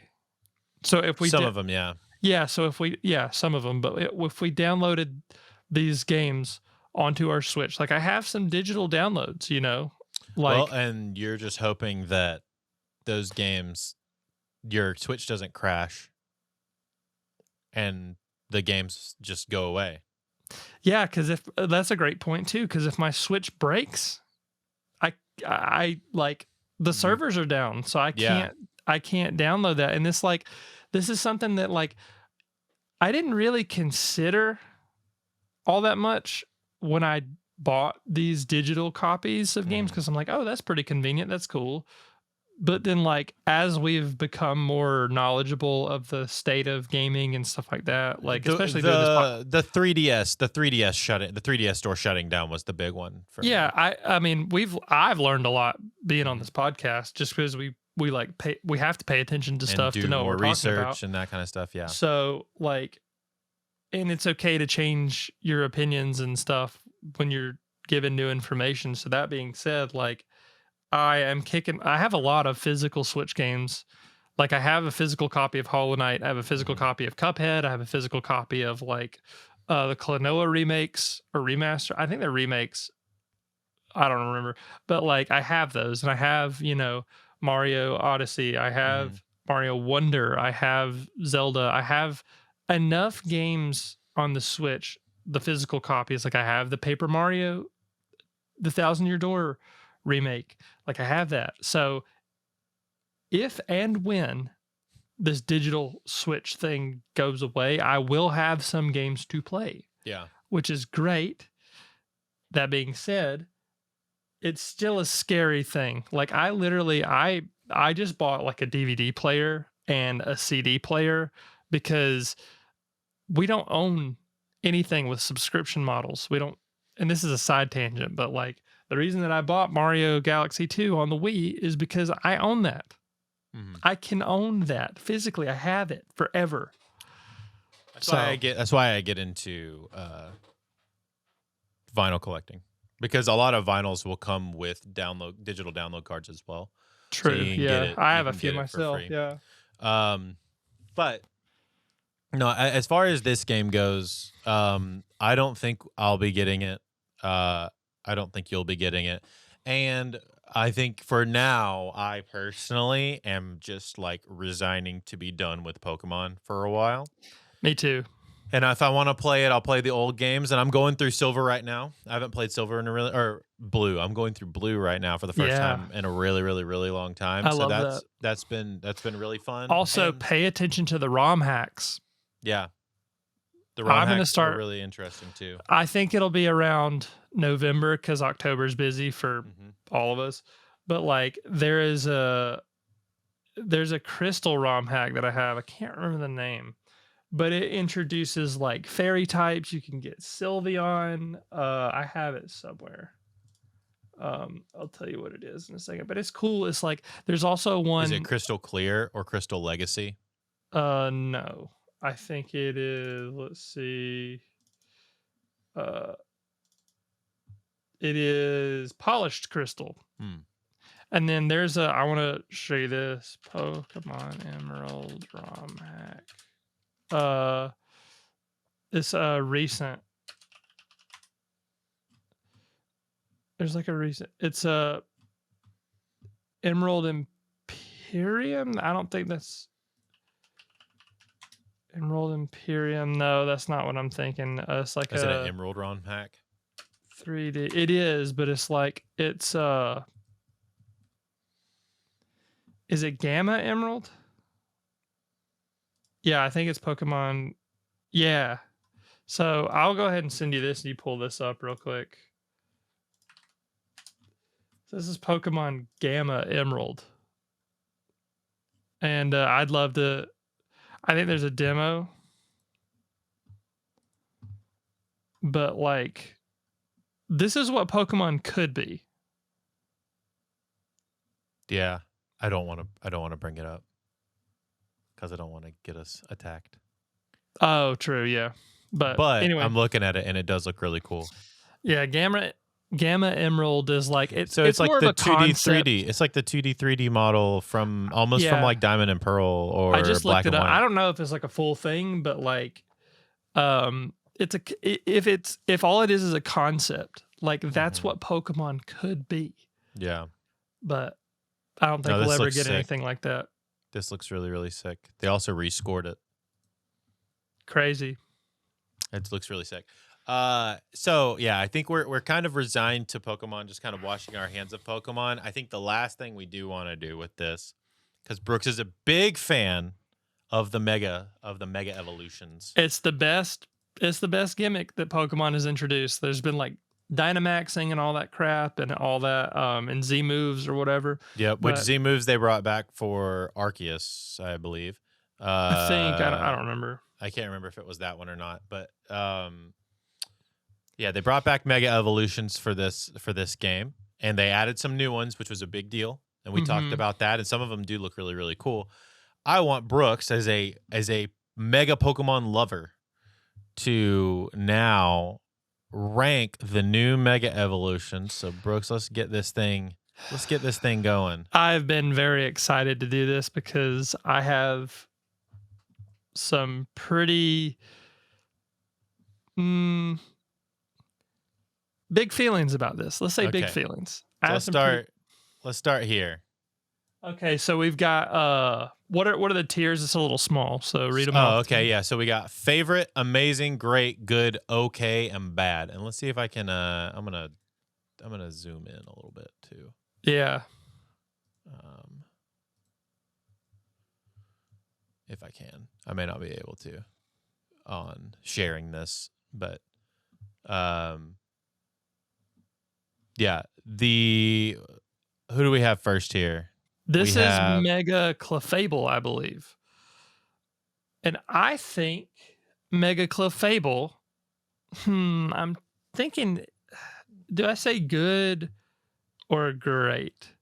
So if we some of them, yeah. So if we some of them, but if we downloaded these games onto our Switch, like I have some digital downloads, you know, like well, and you're just hoping that those games, your Switch doesn't crash. And the games just go away. Yeah, because if that's a great point too. Because if my Switch breaks, I like the servers are down, so I can't download that. And this is something that like I didn't really consider all that much when I bought these digital copies of games because I'm like, oh, that's pretty convenient. That's cool. But then, like, as we've become more knowledgeable of the state of gaming and stuff like that, like especially the 3DS shutting, the 3DS store shutting down was the big one. For me. I mean, I've learned a lot being on this podcast just because we have to pay attention to and stuff do to know more what we're talking research about. and that kind of stuff. Yeah. So like, and it's okay to change your opinions and stuff when you're given new information. So that being said, like. I have a lot of physical Switch games. Like I have a physical copy of Hollow Knight. I have a physical copy of Cuphead. I have a physical copy of like the Klonoa remakes or remaster. I think they're remakes. I don't remember. But like I have those and I have, you know, Mario Odyssey. I have Mario Wonder. I have Zelda. I have enough games on the Switch, the physical copies. Like I have the Paper Mario, the Thousand Year Door remake. Like I have that. So if and when this digital Switch thing goes away, I will have some games to play. Yeah. Which is great. That being said, it's still a scary thing. Like I literally I just bought like a DVD player and a CD player because we don't own anything with subscription models. We don't, and this is a side tangent, but like the reason that I bought Mario Galaxy 2 on the Wii is because I own that. I can own that physically. I have it forever. That's why I get into vinyl collecting because a lot of vinyls will come with digital download cards as well. True. So yeah, I have a few myself. Yeah. But no, as far as this game goes, I don't think I'll be getting it. I don't think you'll be getting it. And I think for now, I personally am just like resigning to be done with Pokemon for a while. Me too. And if I want to play it, I'll play the old games. And I'm going through Silver right now. I haven't played Silver in or Blue. I'm going through Blue right now for the first time in a really, really, really long time. I love that. That's been really fun. Also, pay attention to the ROM hacks. Yeah. The ROM hacks are start really interesting too. I think it'll be around November because October's busy for all of us. But like there's a crystal ROM hack that I have. I can't remember the name, but it introduces like fairy types. You can get Sylveon. I have it somewhere. I'll tell you what it is in a second, but it's cool. It's like there's also one. Is it Crystal Clear or Crystal Legacy? No, I think it is. Let's see. It is Polished Crystal. And then there's I want to show you this Pokemon Emerald ROM hack. It's recent. There's like a recent. It's a Emerald Imperium. I don't think that's Emerald Imperium. No, that's not what I'm thinking. It's like Is it an Emerald ROM hack? 3D. It is, but it's like it's is it Gamma Emerald? Yeah, I think it's Pokemon. Yeah. So I'll go ahead and send you this and you pull this up real quick. This is Pokemon Gamma Emerald. And I'd love to. I think there's a demo. But like, this is what Pokemon could be. Yeah. I don't want to bring it up because I don't want to get us attacked. Oh, true, yeah. But anyway, I'm looking at it and it does look really cool. Yeah, Gamma Emerald is like it's like more the of a 2D concept. 3D. It's like the 2D 3D model from almost from like Diamond and Pearl or I just Black looked it and up. White. I don't know if it's like a full thing, but like if all it is a concept, like that's what Pokemon could be. Yeah. But I don't think we'll ever get anything like that. This looks really, really sick. They also rescored it. Crazy. It looks really sick. So yeah, I think we're kind of resigned to Pokemon, just kind of washing our hands of Pokemon. I think the last thing we do want to do with this, because Brooks is a big fan of the mega evolutions. It's the best gimmick that Pokemon has introduced. There's been like Dynamaxing and all that crap and all that and Z moves or whatever. Yep, which Z moves they brought back for Arceus, I believe. I think I don't remember. I can't remember if it was that one or not, but yeah, they brought back Mega Evolutions for this game, and they added some new ones, which was a big deal. And we talked about that, and some of them do look really, really cool. I want Brooks as a Mega Pokemon lover to now rank the new Mega Evolutions. So Brooks, let's get this thing going. I've been very excited to do this because I have some pretty big feelings about this. Let's say big feelings. So let's start here. Okay, so we've got what are the tiers? It's a little small, so read them Oh, off. okay, yeah. So we got favorite, amazing, great, good, okay, and bad. And let's see if I can I'm gonna zoom in a little bit too. Yeah. If I can. I may not be able to on sharing this, but yeah, who do we have first here? This is Mega Clefable, I believe. And I think Mega Clefable, I'm thinking, do I say good or great?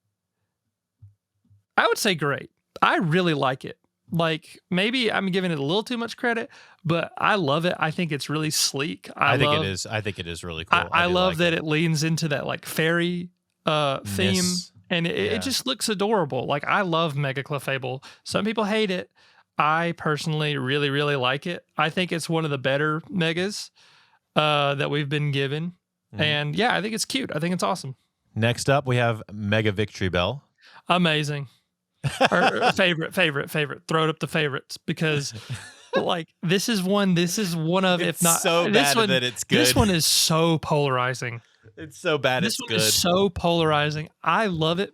I would say great. I really like it. Like, maybe I'm giving it a little too much credit, but I love it. I think it's really sleek. I think it is really cool. I love that it leans into that like fairy theme. And it just looks adorable. Like, I love Mega Clefable. Some people hate it. I personally really, really like it. I think it's one of the better Megas that we've been given. And yeah, I think it's cute. I think it's awesome. Next up, we have Mega Victory Bell. Amazing. Or favorite. Throw it up to favorites because like this is one of, it's if not so bad that it's good. This one is so polarizing. It's so bad it's good. This one is so polarizing. I love it.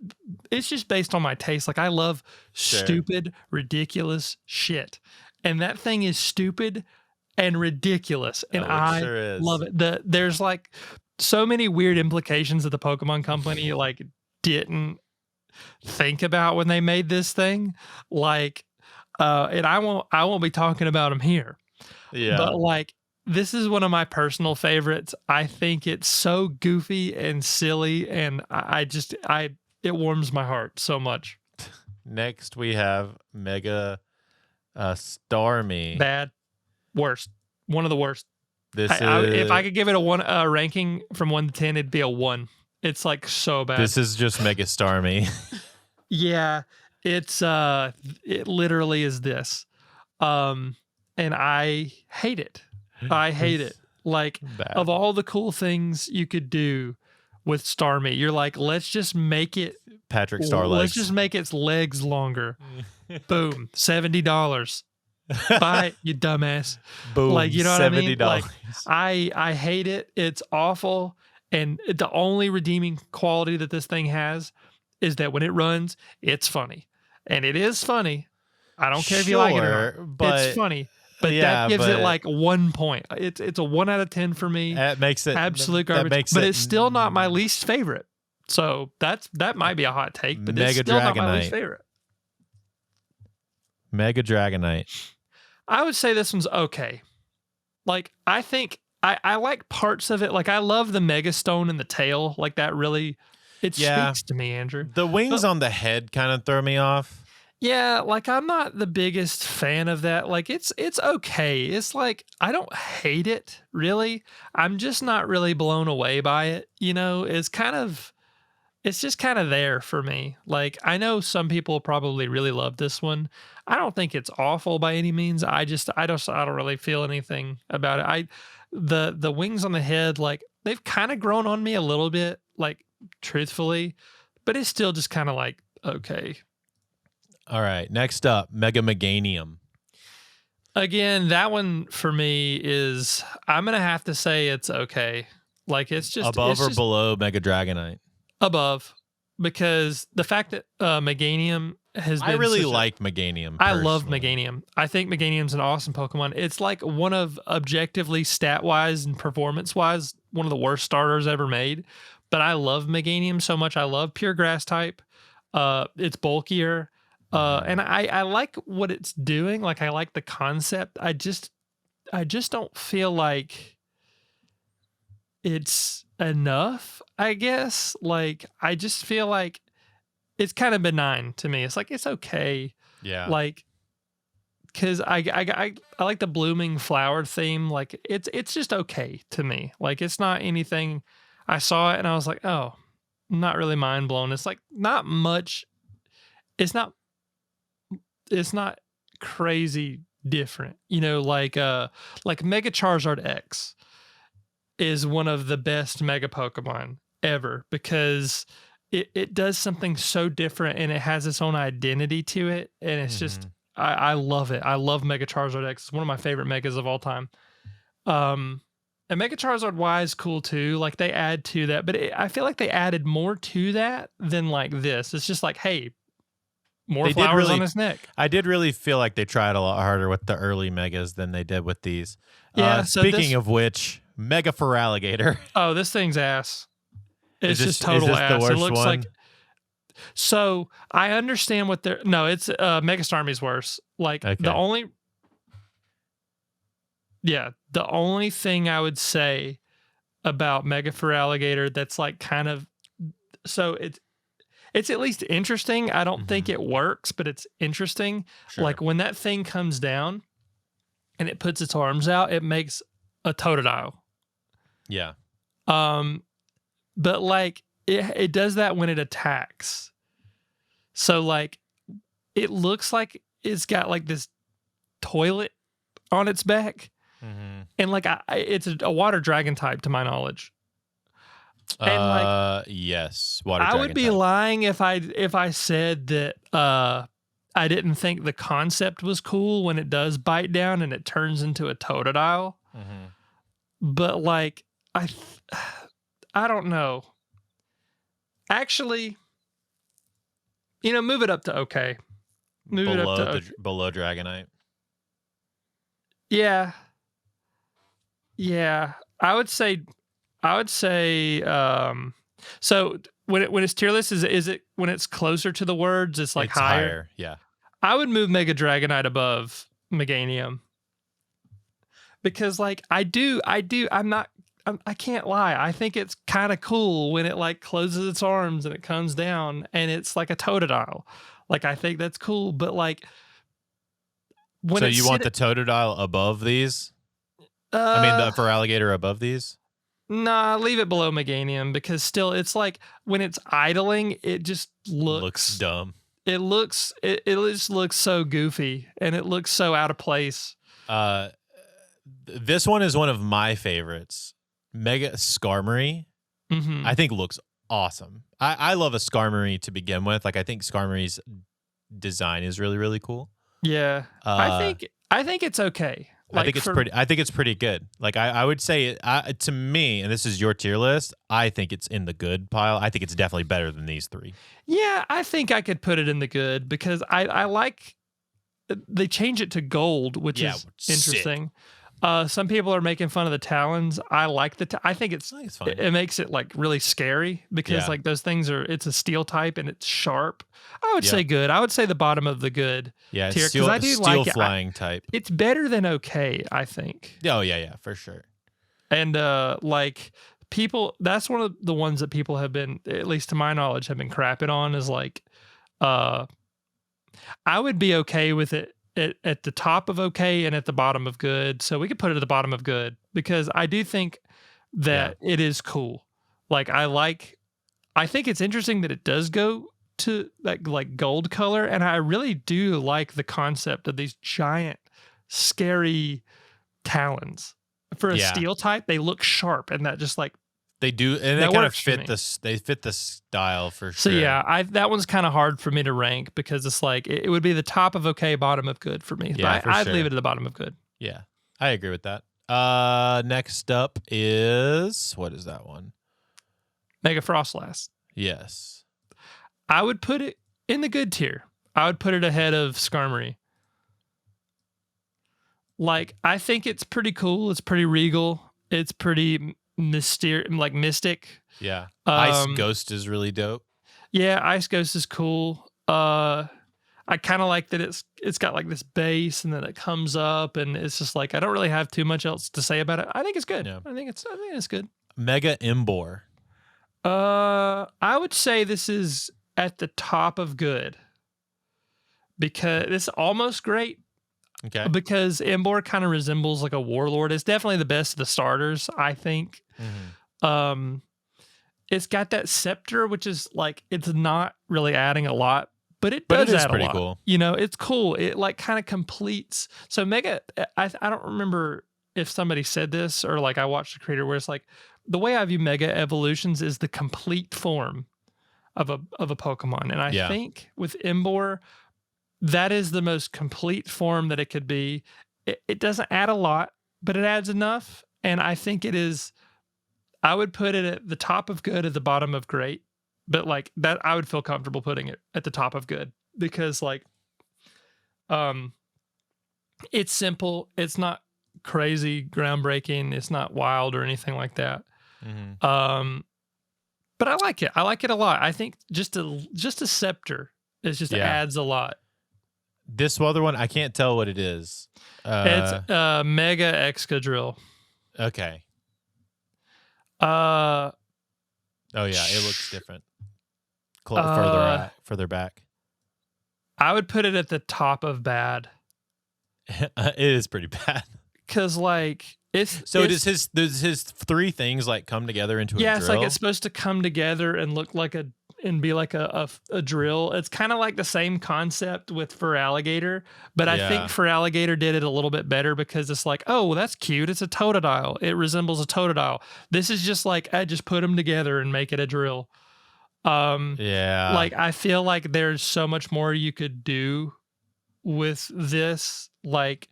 It's just based on my taste. Like, I love stupid, ridiculous shit. And that thing is stupid and ridiculous. And I love it. There's like so many weird implications that the Pokemon Company like didn't think about when they made this thing. Like, and I won't be talking about them here. Yeah. But like, this is one of my personal favorites. I think it's so goofy and silly, and it warms my heart so much. Next, we have Mega Starmie. Bad, worst, one of the worst. This if I could give it a ranking from 1 to 10, it'd be a 1. It's like so bad. This is just Mega Starmie. Yeah, it's it literally is this. And I hate it. I hate it. Like Bad. of all the cool things you could do with Starmie, you're like, let's just make it Patrick Starlegs. Let's just make its legs longer. Boom, $70. Buy it, you dumbass. Boom, Like, you know what I mean? $70. Like, I hate it. It's awful. And the only redeeming quality that this thing has is that when it runs, it's funny. And it is funny. I don't care if you like it or not. But it's funny. But yeah, that gives it but- like 1 point. It's a 1 out of 10 for me. That makes it Absolute that garbage. makes But it it's still not my least favorite. So that might be a hot take, but it's Mega still not my least Dragonite. favorite. Mega Dragonite. I would say this one's okay. Like, I think I like parts of it. Like, I love the Mega Stone in the tail. Like, that really, it Yeah. speaks to me, Andrew. The wings on the head kind of throw me off. Yeah, like, I'm not the biggest fan of that. Like, it's okay. It's like, I don't hate it, really. I'm just not really blown away by it. You know, it's just kind of there for me. Like, I know some people probably really love this one. I don't think it's awful by any means. I don't really feel anything about it. The wings on the head, like, they've kind of grown on me a little bit, like, truthfully, but it's still just kind of like, okay. All right. Next up, Mega Meganium. Again, that one for me is, I'm going to have to say it's okay. Like, it's just Above it's or just below Mega Dragonite? above, because the fact that Meganium has been I really such a- like Meganium. I love personally. Meganium. I think Meganium's an awesome Pokemon. It's like one of, objectively, stat-wise and performance-wise, one of the worst starters ever made. But I love Meganium so much. I love pure grass type. It's bulkier. And I like what it's doing. Like, I like the concept. I just don't feel like it's enough, I guess. Like, I just feel like it's kind of benign to me. It's like, it's okay. Yeah. Like, because I like the blooming flower theme. Like, it's just okay to me. Like, it's not anything. I saw it and I was like, oh, I'm not really mind blown. It's like not much. It's not crazy different. You know, like Mega Charizard X is one of the best Mega Pokemon ever, because it does something so different and it has its own identity to it. And it's just, I love it. I love Mega Charizard X. It's one of my favorite Megas of all time. And Mega Charizard Y is cool too. Like, they add to that, but I feel like they added more to that than like this. It's just like, hey, more They did flowers really- on his neck. I did really feel like they tried a lot harder with the early Megas than they did with these. Yeah, so Speaking this- of which, Mega Feraligatr. Oh, this thing's ass. It's Is this- just total is this the ass. It worst looks one? like. So I understand what they're. No, it's Mega Starmie's worse. Like, Okay. the only thing I would say about Mega Feraligatr that's like kind of, so it's at least interesting. I don't think it works, but it's interesting. Sure. Like, when that thing comes down and it puts its arms out, it makes a Totodile. Yeah. But like it does that when it attacks. So like it looks like it's got like this toilet on its back, and like it's a water dragon type to my knowledge. And like, yes, water I dragon would be type. lying if I said that I didn't think the concept was cool when it does bite down and it turns into a Totodile. But like I don't know. Actually, you know, move it up to okay. Move it up to okay. Below Dragonite. Yeah. I would say so when it's tier list, is it when it's closer to the words, it's like It's higher? Yeah. I would move Mega Dragonite above Meganium. because like I can't lie. I think it's kind of cool when it like closes its arms and it comes down and it's like a totodile. Like I think that's cool, but like when So it's you want the totodile above these? The for alligator above these? Nah, leave it below Meganium because still it's like when it's idling, it just Looks dumb. it just looks so goofy and it looks so out of place. This one is one of my favorites. Mega Skarmory, I think looks awesome. I love a Skarmory to begin with. Like I think Skarmory's design is really, really cool. Yeah. I think it's okay. Like I think it's pretty good. Like I would say to me, and this is your tier list, I think it's in the good pile. I think it's definitely better than these three. Yeah, I think I could put it in the good because I like they change it to gold, which is interesting. Some people are making fun of the talons. I like I think it's fine. It makes it like really scary because like those things it's a steel type and it's sharp. I would say good. I would say the bottom of the good tier because I do steel like flying type. It's better than okay, I think. Oh yeah, for sure. And like people, that's one of the ones that people have been, at least to my knowledge, have been crapping on is like, I would be okay with it at the top of okay and at the bottom of good. So we could put it at the bottom of good because I do think that it is cool. Like I think it's interesting that it does go to like gold color, and I really do like the concept of these giant, scary talons. For a steel type, they look sharp, and that just like they do, and they kind of fit they fit the style for sure. So yeah, that one's kind of hard for me to rank because it's like it would be the top of okay, bottom of good for me. Yeah, but I'd leave it at the bottom of good. Yeah, I agree with that. Next up is what is that one? Mega Frostlass. Yes, I would put it in the good tier. I would put it ahead of Skarmory. Like I think it's pretty cool. It's pretty regal. It's pretty mystic. Yeah. Ice Ghost is really dope. Yeah, Ice Ghost is cool. I kind of like that it's got like this base and then it comes up and it's just like I don't really have too much else to say about it. I think it's good. Yeah. I think it's good. Mega Embor. I would say this is at the top of good because it's almost great. Okay. Because Embor kind of resembles like a warlord. It's definitely the best of the starters, I think. Mm-hmm. It's got that scepter, which is like it's not really adding a lot, but it does add a lot. Cool. You know, it's cool. It like kind of completes. So Mega, I don't remember if somebody said this or like I watched a creator where it's like the way I view Mega Evolutions is the complete form of a Pokemon, and I think with Embor, that is the most complete form that it could be. It doesn't add a lot, but it adds enough. And I think it is, I would put it at the top of good, at the bottom of great. But like that, I would feel comfortable putting it at the top of good because like, it's simple. It's not crazy, groundbreaking. It's not wild or anything like that. Mm-hmm. But I like it. I like it a lot. I think just a scepter adds a lot. This other one, I can't tell what it is. It's Mega Excadrill. Okay. Oh yeah, it looks different. Further back. I would put it at the top of bad. It is pretty bad. Cause like does his three things like come together into a drill? Yeah, it's like it's supposed to come together and look like and be like a drill. It's kind of like the same concept with Feraligatr, but I think Feraligatr did it a little bit better because it's like, oh, well, that's cute. It's a Totodile. It resembles a Totodile. This is just like, I just put them together and make it a drill. Like I feel like there's so much more you could do with this, like,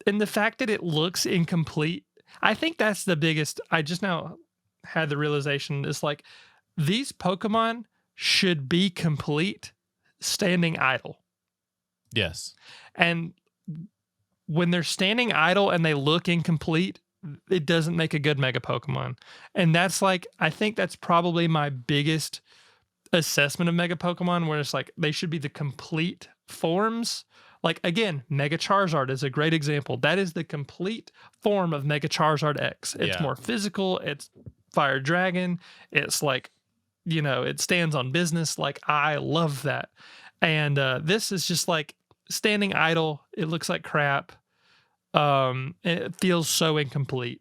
and the fact that it looks incomplete. I think that's the biggest. I just now had the realization is like these Pokemon should be complete standing idle. Yes. And when they're standing idle and they look incomplete, it doesn't make a good Mega Pokemon. And that's like, I think that's probably my biggest assessment of Mega Pokemon, where it's like they should be the complete forms. Like, again, Mega Charizard is a great example. That is the complete form of Mega Charizard X. It's more physical. It's Fire Dragon. It's like, it stands on business. Like, I love that. And this is just like standing idle. It looks like crap. It feels so incomplete.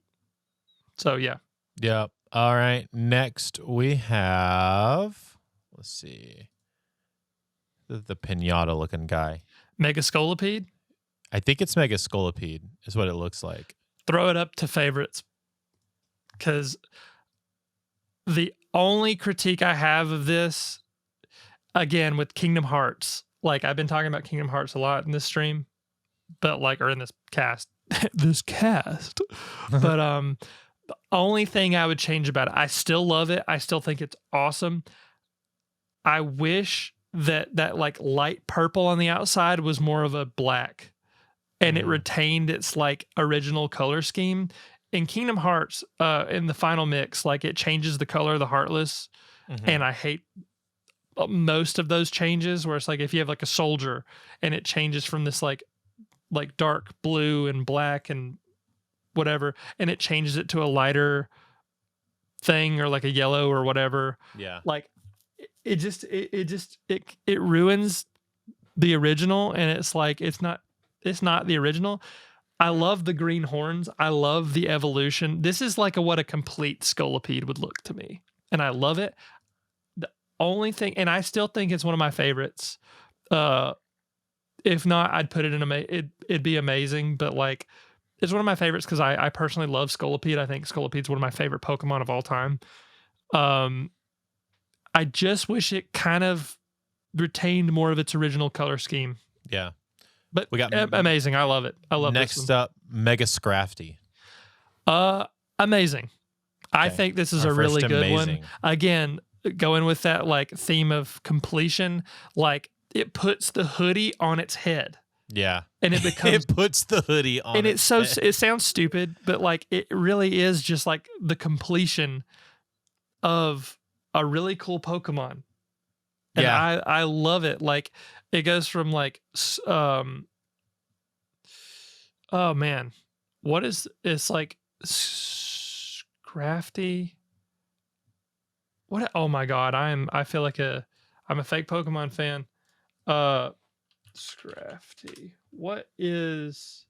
So, yeah. Yep. All right. Next, we have, let's see, the pinata looking guy. Mega Scolipede. I think it's Mega Scolipede is what it looks like. Throw it up to favorites. Because the only critique I have of this, again, with Kingdom Hearts, like I've been talking about Kingdom Hearts a lot in this stream, but or in this cast, but the only thing I would change about it, I still love it. I still think it's awesome. I wish that like light purple on the outside was more of a black and it retained its like original color scheme. In Kingdom Hearts, in the final mix, like it changes the color of the Heartless, and I hate most of those changes where it's like if you have like a soldier and it changes from this like dark blue and black and whatever, and it changes it to a lighter thing or like a yellow or whatever. Yeah. Like it ruins the original, and it's like it's not the original. I love the green horns. I love the evolution. This is like what a complete Scolipede would look to me, and I love it. The only thing, and I still think it's one of my favorites. If not, I'd put it in it'd be amazing, but like it's one of my favorites because I personally love Scolipede. I think Scolipede's one of my favorite Pokemon of all time. I just wish it kind of retained more of its original color scheme. Yeah. But we got amazing. I love it. I love next this one. up, Mega Scrafty. Amazing. I think this is a really good one. Again, going with that like theme of completion, like it puts the hoodie on its head. Yeah. And it becomes it puts the hoodie on and its it's head. It sounds stupid, but like it really is just like the completion of a really cool Pokemon. And I love it. Like it goes from like oh man, what is it's like Scrafty? What? Oh my god, I feel like I'm a fake Pokemon fan. Scrafty. What is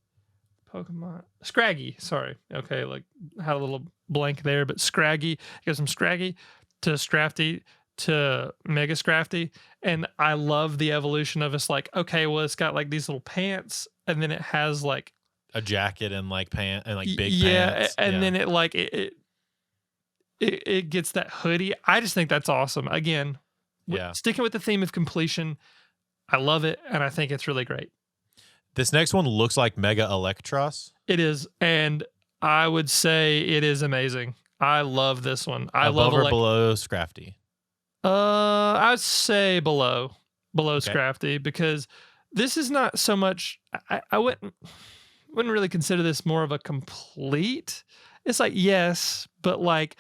Pokemon? Scraggy. Sorry. Okay, like had a little blank there, but Scraggy. It goes from Scraggy to Scrafty to Mega Scrafty, and I love the evolution of it's like, okay, well, it's got like these little pants, and then it has like a jacket and like pants and like big pants. And then it like it gets that hoodie. I just think that's awesome. Again, sticking with the theme of completion, I love it, and I think it's really great. This next one looks like Mega Electros. It is, and I would say it is amazing. I love this one. I Above love or below Scrafty? I would say below Scrafty, because this is not so much. I wouldn't really consider this more of a complete. It's like yes, but like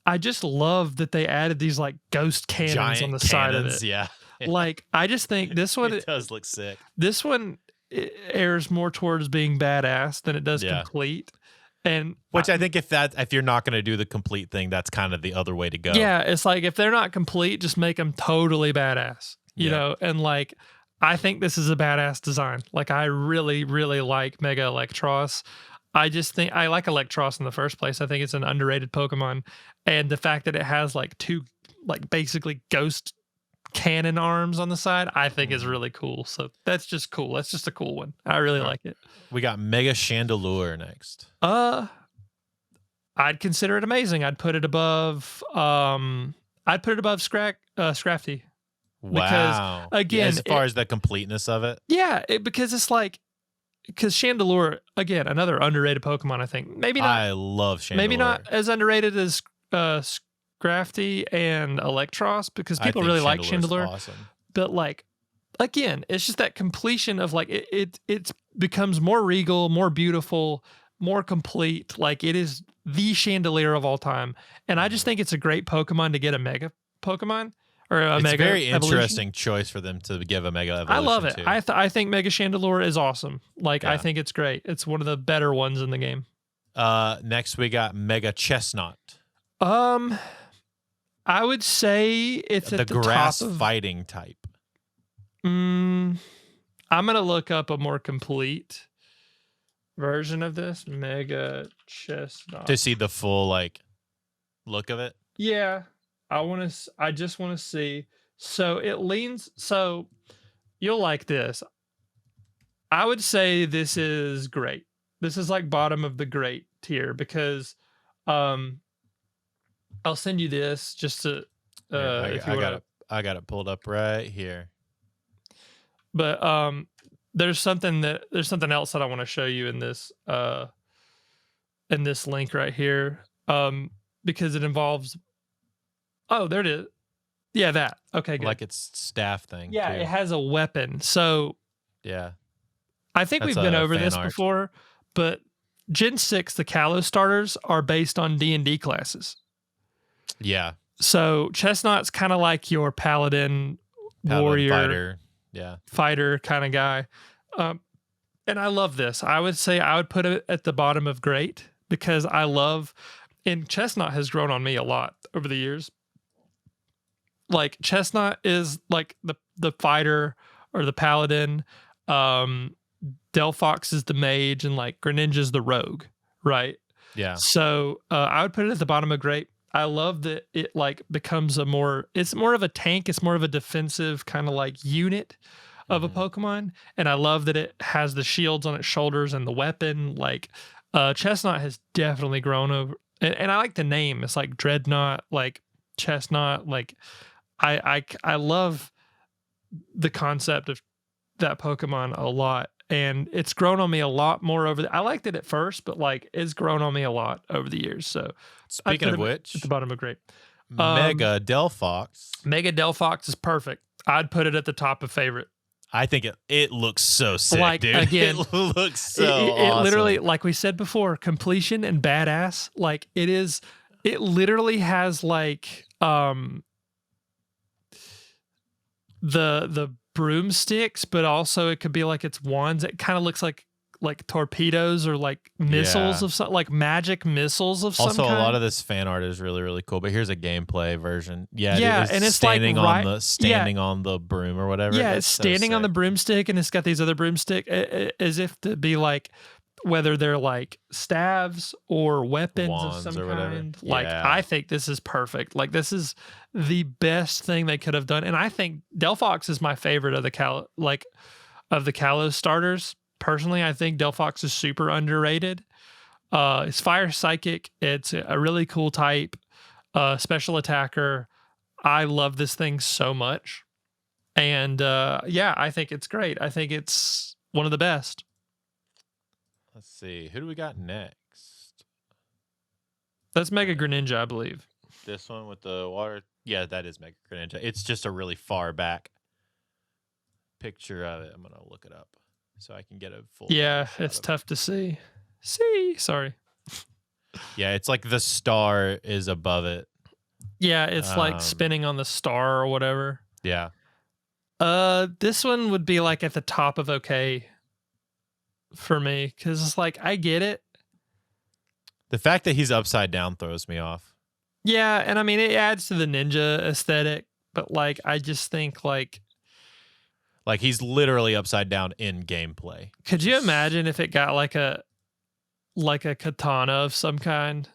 I just love that they added these like ghost cannons Giant on the side of it. Yeah. Like I just think this one it does look sick. This one airs more towards being badass than it does complete. And which I think if you're not going to do the complete thing, that's kind of the other way to go. Yeah, it's like if they're not complete, just make them totally badass, you know? And like, I think this is a badass design. Like, I really, really like Mega Electros. I just think I like Electros in the first place. I think it's an underrated Pokemon. And the fact that it has like two, like basically ghost cannon arms on the side, I think is really cool. So that's just cool. That's just a cool one. I really like it. We got Mega Chandelure next. I'd consider it amazing. I'd put it above Scrafty. Wow. Because again, as far as the completeness of it. Yeah, because it's like Chandelure, again, another underrated Pokemon, I think. Maybe not. I love Chandelure. Maybe not as underrated as Scrafty and Electros, because people really like Chandelure. Awesome. But like, again, it's just that completion of like it becomes more regal, more beautiful, more complete. Like it is the Chandelier of all time. And I just think it's a great Pokemon to get a Mega Pokemon, or a It's Mega a very Evolution. interesting choice for them to give a Mega Evolution. I love it. to. I think Mega Chandelure is awesome. Like I Yeah. think it's great. It's one of the better ones in the game. Next we got Mega Chestnut. I would say it's The at the grass top of. fighting type. I'm gonna look up a more complete version of this Mega Chestnut. To see the full like look of it. Yeah, I just want to see. So it leans. So you'll like this. I would say this is great. This is like bottom of the great tier because, I'll send you this just to. Here, I got it pulled up right here. But there's something else that I want to show you in this link right here. Because it involves. Oh, there it is. Yeah, that. Okay, good. Like it's staff thing. Yeah, too. it has a weapon. So Yeah. I think That's we've been a over fan this art. before, but Gen 6, the Kalos starters are based on D&D classes. Yeah. So Chestnut's kind of like your paladin warrior fighter. Yeah. fighter kind of guy. And I love this. I would say I would put it at the bottom of great because I love, and Chestnut has grown on me a lot over the years. Like Chestnut is like the fighter or the paladin. Delphox is the mage and like Greninja's the rogue, right? Yeah. So I would put it at the bottom of great. I love that it like becomes it's more of a tank. It's more of a defensive kind of like unit of a Pokemon. And I love that it has the shields on its shoulders and the weapon. Like Chestnut has definitely grown over. And I like the name. It's like Dreadnought, like Chestnut. Like I love the concept of that Pokemon a lot. And it's grown on me a lot more I liked it at first, but like it's grown on me a lot over the years. So Speaking of which, at the bottom of great. Mega Delphox. Mega Delphox is perfect. I'd put it at the top of favorite. I think it looks so sick, Like, dude. again, it looks so It awesome. literally, like we said before, completion and badass. Like it literally has like the broomsticks, but also it could be like it's wands. It kind of looks like torpedoes or like missiles Yeah. of some, like magic missiles of some Also, kind. a lot of this fan art is really, really cool. But here's a gameplay version. Yeah, Yeah, it is and it's like standing right- on the broom or whatever. Yeah, That's it's so standing on the sick. broomstick, and it's got these other broomstick as if to be like whether they're like staves or weapons Wands of some or whatever. kind. Like Yeah. I think this is perfect. Like this is the best thing they could have done, and I think Delphox is my favorite of the Kalos starters. Personally, I think Delphox is super underrated. It's fire psychic. It's a really cool type. Special attacker. I love this thing so much. And yeah, I think it's great. I think it's one of the best. Let's see. Who do we got next? That's Mega Greninja, I believe. This one with the water. Yeah, that is Mega Greninja. It's just a really far back picture of it. I'm going to look it up so I can get a full. Yeah, shot it's of it. tough to see. Sorry. Yeah, it's like the star is above it. Yeah, it's like Um, spinning on the star or whatever. Yeah. This one would be like at the top of okay for me because it's like I get it. The fact that he's upside down throws me off. Yeah, and I mean it adds to the ninja aesthetic, but like I just think like Like he's literally upside down in gameplay. could you imagine if it got like a katana of some kind?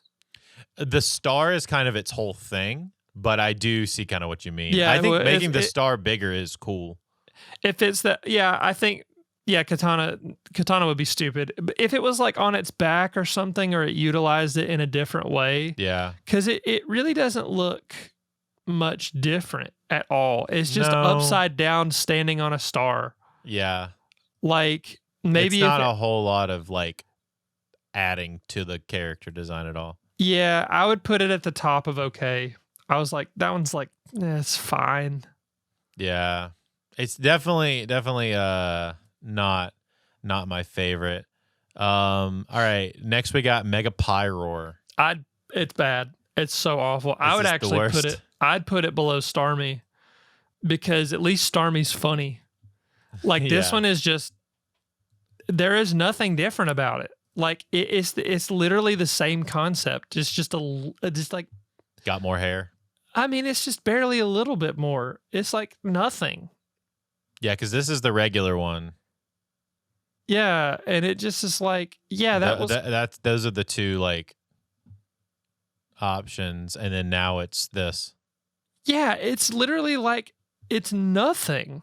The star is kind of its whole thing, but I do see kind of what you mean. Yeah, I think well, making the it- star bigger is cool. If it's that, yeah, I think, yeah, katana would be stupid. But if it was like on its back or something, or it utilized it in a different way, Yeah. because it really doesn't look much different at all. It's just No. upside down standing on a star. Yeah. Like maybe it's if not it- a whole lot of like adding to the character design at all. yeah, I would put it at the top of okay. I was like, that one's like, it's fine. Yeah. It's definitely not my favorite. All right, next we got Mega Pyroar. It's bad. It's so awful. I Is would this the actually worst? I'd put it below Starmie. because at least Starmie's funny. Like this Yeah. one is just, there is nothing different about it. Like it's literally the same concept. It's just just like, Got more hair. I mean, it's just barely a little bit more. It's like nothing. Yeah, because this is the regular one. Yeah, and it just is like, yeah, that's those are the two like options, and then now it's this. yeah, it's literally like it's nothing.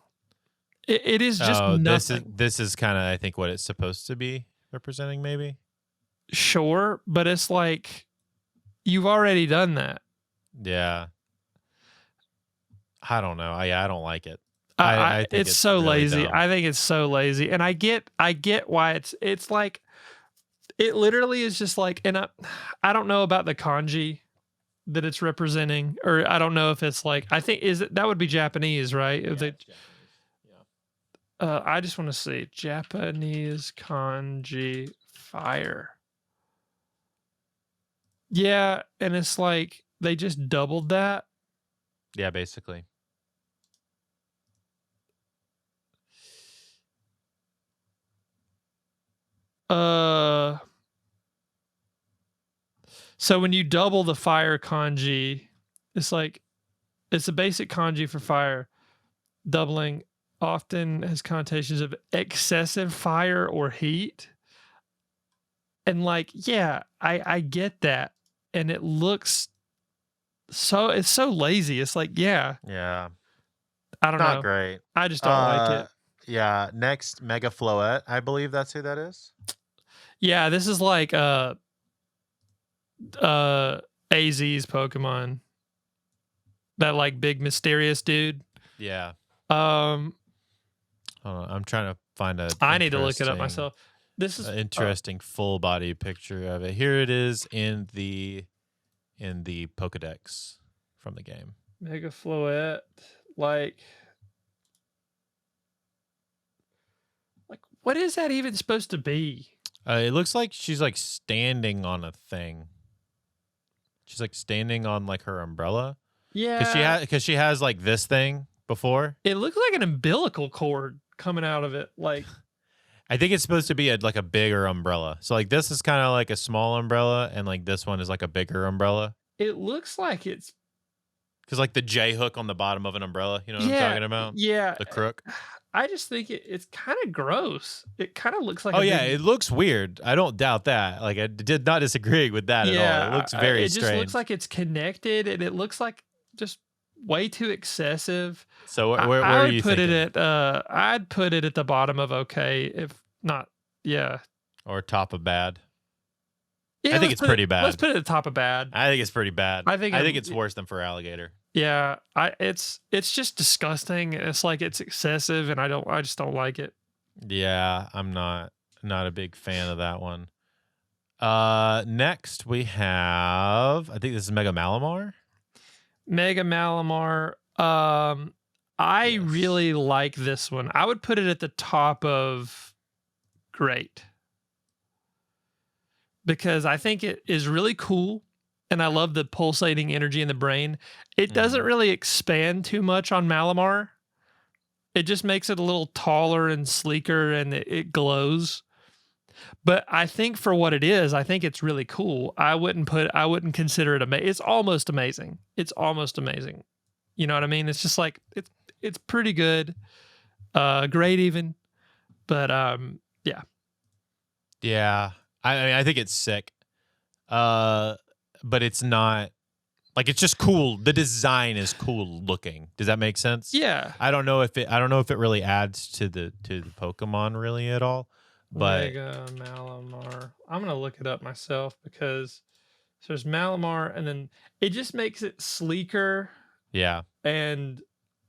It is just nothing. This is kind of I think what it's supposed to be representing, maybe. Sure, but it's like you've already done that. Yeah. I don't know. I don't like it. I think it's so really lazy. dumb. I think it's so lazy, and I get why it's like it literally is just like, and I don't know about the kanji that it's representing, or I don't know if it's like, I think that would be Japanese, right? Yeah, If they- it's Japanese. Yeah. I just want to see Japanese kanji fire. Yeah, and it's like they just doubled that. Yeah, basically. So when you double the fire kanji, it's like it's a basic kanji for fire. Doubling often has connotations of excessive fire or heat. And like, yeah, I get that. And it looks it's so lazy. It's like, yeah, Yeah. I don't Not know. great. I just don't like it. Yeah. Next, Mega Floette. I believe that's who that is. Yeah, this is like AZ's Pokemon. That like big mysterious dude. Yeah. Um Hold on, I'm trying to find a. I need to look it up myself. This is interesting full body picture of it. Here it is in the Pokedex from the game. Mega Floette. Like what is that even supposed to be? It looks like she's like standing on a thing. She's like standing on like her umbrella. Yeah. Because she has like this thing before. It looks like an umbilical cord coming out of it. Like I think it's supposed to be like a bigger umbrella. So like this is kind of like a small umbrella, and like this one is like a bigger umbrella. it looks like it's Because like the J hook on the bottom of an umbrella, you know what I'm talking about? Yeah. The crook. I just think it's kind of gross. It kind of looks like Oh yeah, it looks weird. I don't doubt that. Like I did not disagree with that at all. It looks very it strange. just looks like it's connected, and it looks like just way too excessive. So where I are would you put thinking? it at I'd put it at the bottom of okay, if not, yeah. Or top of bad? Yeah, I think let's it's put pretty it- bad. Let's put it at the top of bad. I think it's pretty bad. I think it's worse than for alligator. Yeah, it's just disgusting. It's like it's excessive, and I just don't like it. Yeah, I'm not a big fan of that one. Next we have, I think this is Mega Malamar. Mega Malamar. I Yes. really like this one. I would put it at the top of great because I think it is really cool, and I love the pulsating energy in the brain. It doesn't really expand too much on Malamar. It just makes it a little taller and sleeker, and it glows. But I think for what it is, I think it's really cool. I wouldn't consider it amazing. It's almost amazing. It's almost amazing. You know what I mean? It's just like it's pretty good. Great even. But yeah. Yeah, I mean, I think it's sick. But it's not like, it's just cool. The design is cool looking. Does that make sense? Yeah. I don't know if it really adds to the Pokemon really at all. But Mega Malamar. I'm gonna look it up myself because there's Malamar, and then it just makes it sleeker, yeah. and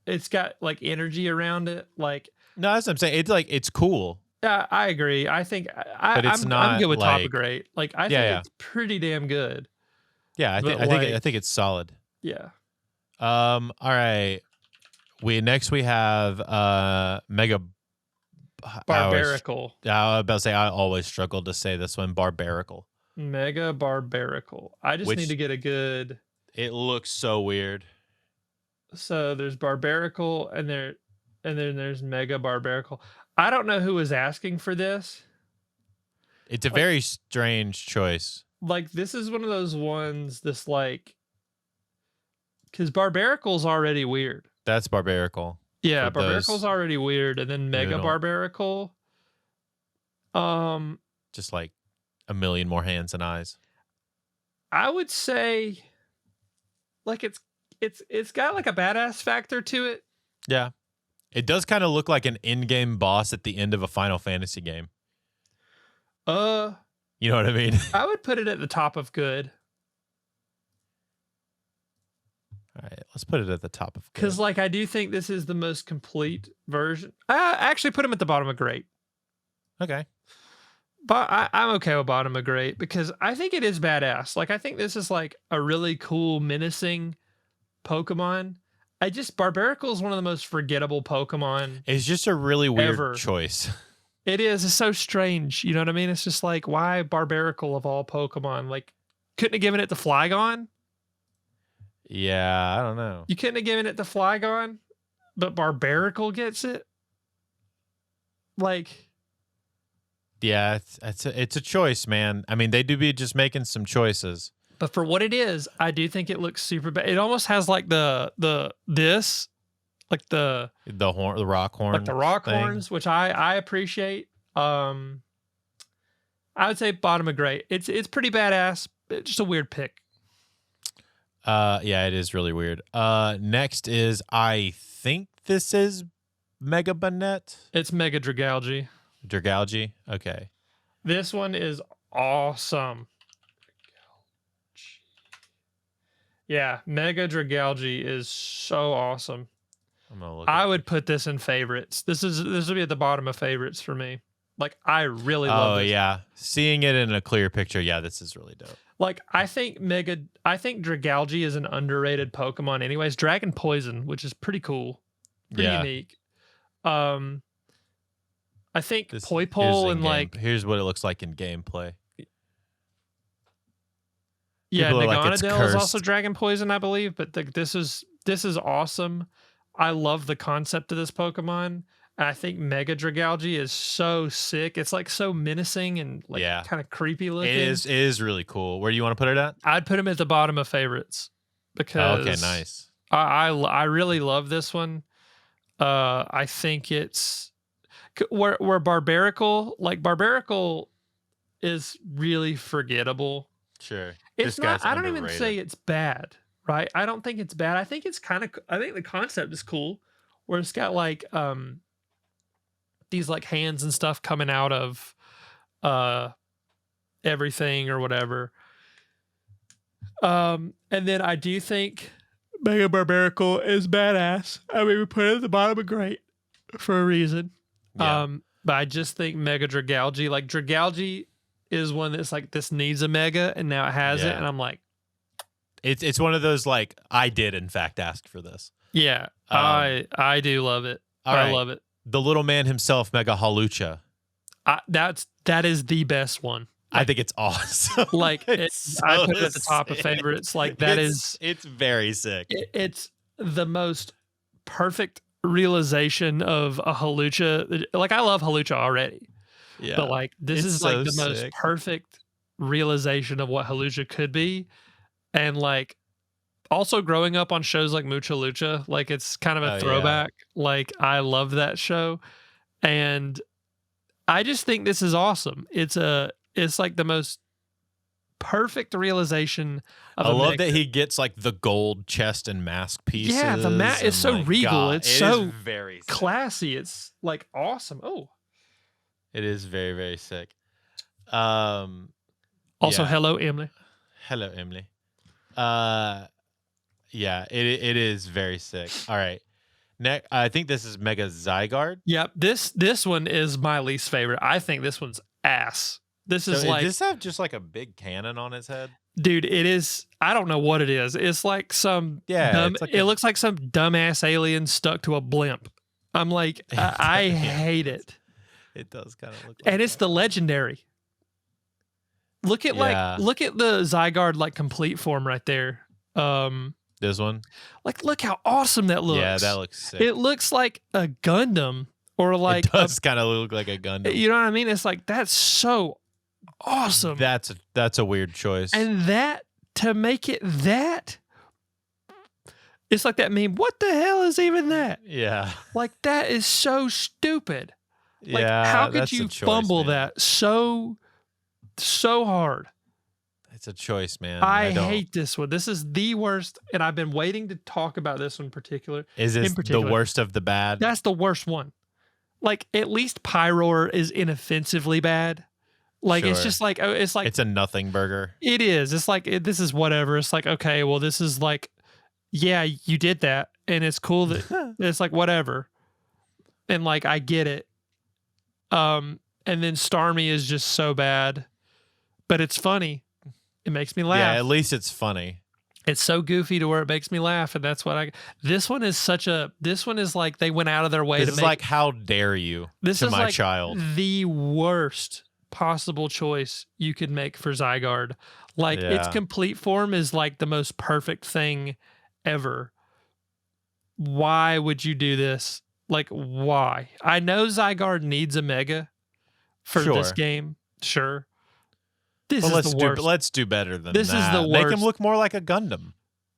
it's got like energy around it. Like, No, that's what I'm saying. It's like, it's cool. yeah, I agree. I think But it's I'm not good with top of like- great. Like, I think Yeah, yeah. it's pretty damn good. Yeah, I But think it's solid. Yeah. All right. We have Mega Barbarical. I was about to say, I always struggle to say this one, Barbarical. Mega Barbarical. I just Which- need to get a good. It looks so weird. So there's Barbaracle and then there's Mega Barbaracle. I don't know who was asking for this. It's a very strange choice. Like this is one of those ones that's like because Barbaracle's already weird. That's Barbaracle. Yeah, For those Barbaracle's already weird, and then Mega don't- Barbaracle. Just like a million more hands and eyes. I would say like it's got like a badass factor to it. Yeah. It does kind of look like an in-game boss at the end of a Final Fantasy game. You know what I mean? I would put it at the top of good. All right, let's put it at the top of good. Because, like, I do think this is the most complete version. I actually put him at the bottom of great. Okay. But I'm okay with bottom of great because I think it is badass. Like, I think this is, like, a really cool, menacing Pokemon. Barbaracle is one of the most forgettable Pokemon. It's just a really weird Ever. choice. It is. It's so strange. You know what I mean? It's just like, why Barbaracle of all Pokemon? Like, couldn't have given it to Flygon? Yeah, I don't know. You couldn't have given it to Flygon, but Barbaracle gets it? Like... Yeah, it's a choice, man. I mean, they do be just making some choices. But for what it is, I do think it looks super bad. It almost has like the rock horn. like the rock thing. horns, which I appreciate. I would say bottom of great. It's pretty badass. It's just a weird pick. Yeah, it is really weird. Next is I think this is Mega Banette. It's Mega Dragalge. Dragalge. Okay. This one is awesome. Yeah, Mega Dragalge is so awesome. I'm gonna look. I would put this in favorites. This would be at the bottom of favorites for me. Like I really love this. Oh yeah, seeing it in a clear picture. Yeah, this is really dope. Like I think Dragalge is an underrated Pokemon. Anyways, Dragon Poison, which is pretty cool, pretty Yeah. unique. I think This- Poipole and like here's what it looks like in gameplay. yeah, People are like, it's Naganadel is also cursed. Dragon Poison, I believe. But this is awesome. I love the concept of this Pokemon. And I think Mega Dragalge is so sick. It's like so menacing and like Yeah. kind of creepy looking. It is really cool. Where do you want to put it at? I'd put him at the bottom of favorites because Okay, nice. I really love this one. I think it's where Barbaracle is really forgettable. Sure. It's This not. guy's I don't even underrated. say it's bad, right? I don't think it's bad. I think it's kind of. I think the concept is cool, where it's got like these like hands and stuff coming out of everything or whatever. And then I do think Mega Barbaracle is badass. I mean, we put it at the bottom of great for a reason. Yeah. But I just think Mega Dragalge, like Dragalge is one that's like, this needs a Mega, and now it has it. Yeah. And I'm like, It's one of those like I did in fact ask for this. yeah, I do love it. All I right. love it. The little man himself, Mega Halucha. That is the best one. I think it's awesome. Like It's I so put it at the top of sick. favorites. Like that it's very sick. it's the most perfect realization of a Halucha. Like I love Halucha already, Yeah. but like this It's is like so the most sick. perfect realization of what Halucha could be, and like also growing up on shows like Mucha Lucha, like it's kind of Oh, a yeah. throwback. Like I love that show, and I just think this is awesome. It's like the most perfect realization of I a love Mega. that he gets like the gold chest and mask pieces. Yeah, the mat is and, so like, regal. God, It's it so is very sick. classy. It's like awesome. Oh, It is very, very sick. also Yeah. hello Emily. Hello, Emily. Yeah, it is very sick. All right. Next, I think this is Mega Zygarde. Yep, this one is my least favorite. I think this one's ass. This is So like, does this have just like a big cannon on his head? dude, it is. I don't know what it is. It's like some Yeah, dumb. it's like it a- looks like some dumbass alien stuck to a blimp. I'm like, I Yeah. hate it. It does kind of look like And it's the legendary. Look at Yeah. look at the Zygarde like complete form right there. This one? Like, look how awesome that looks. Yeah, that looks sick. It looks like a Gundam or like it does kind of look like a Gundam. You know what I mean? It's like, that's so awesome. That's a weird choice. And that, to make it that, it's like that meme, what the hell is even that? Yeah. Like, that is so stupid. Like, yeah, how could that's you a choice, fumble man. that so hard? It's a choice, man. I don't- hate this one. This is the worst, and I've been waiting to talk about this one in particular. Is this in particular. the worst of the bad? That's the worst one. Like, at least Pyroar is inoffensively bad. Like, it's Sure. just like, it's like, It's a nothing burger. it is. It's like, this is whatever. It's like, okay, well, this is like, yeah, you did that, and it's cool that it's like, whatever. And like, I get it. And then Starmie is just so bad, but it's funny. It makes me laugh. Yeah, at least it's funny. It's so goofy to where it makes me laugh, and that's what this one is like they went out of their way This to is make like, how dare you this to is my like child? the worst possible choice you could make for Zygarde. Like, its Yeah. complete form is like the most perfect thing ever. Why would you do this? Like, why? I know Zygarde needs a Mega for this Sure. game. Sure. This But is the worst. let's do better than This is that. the Make him worst. look more like a Gundam.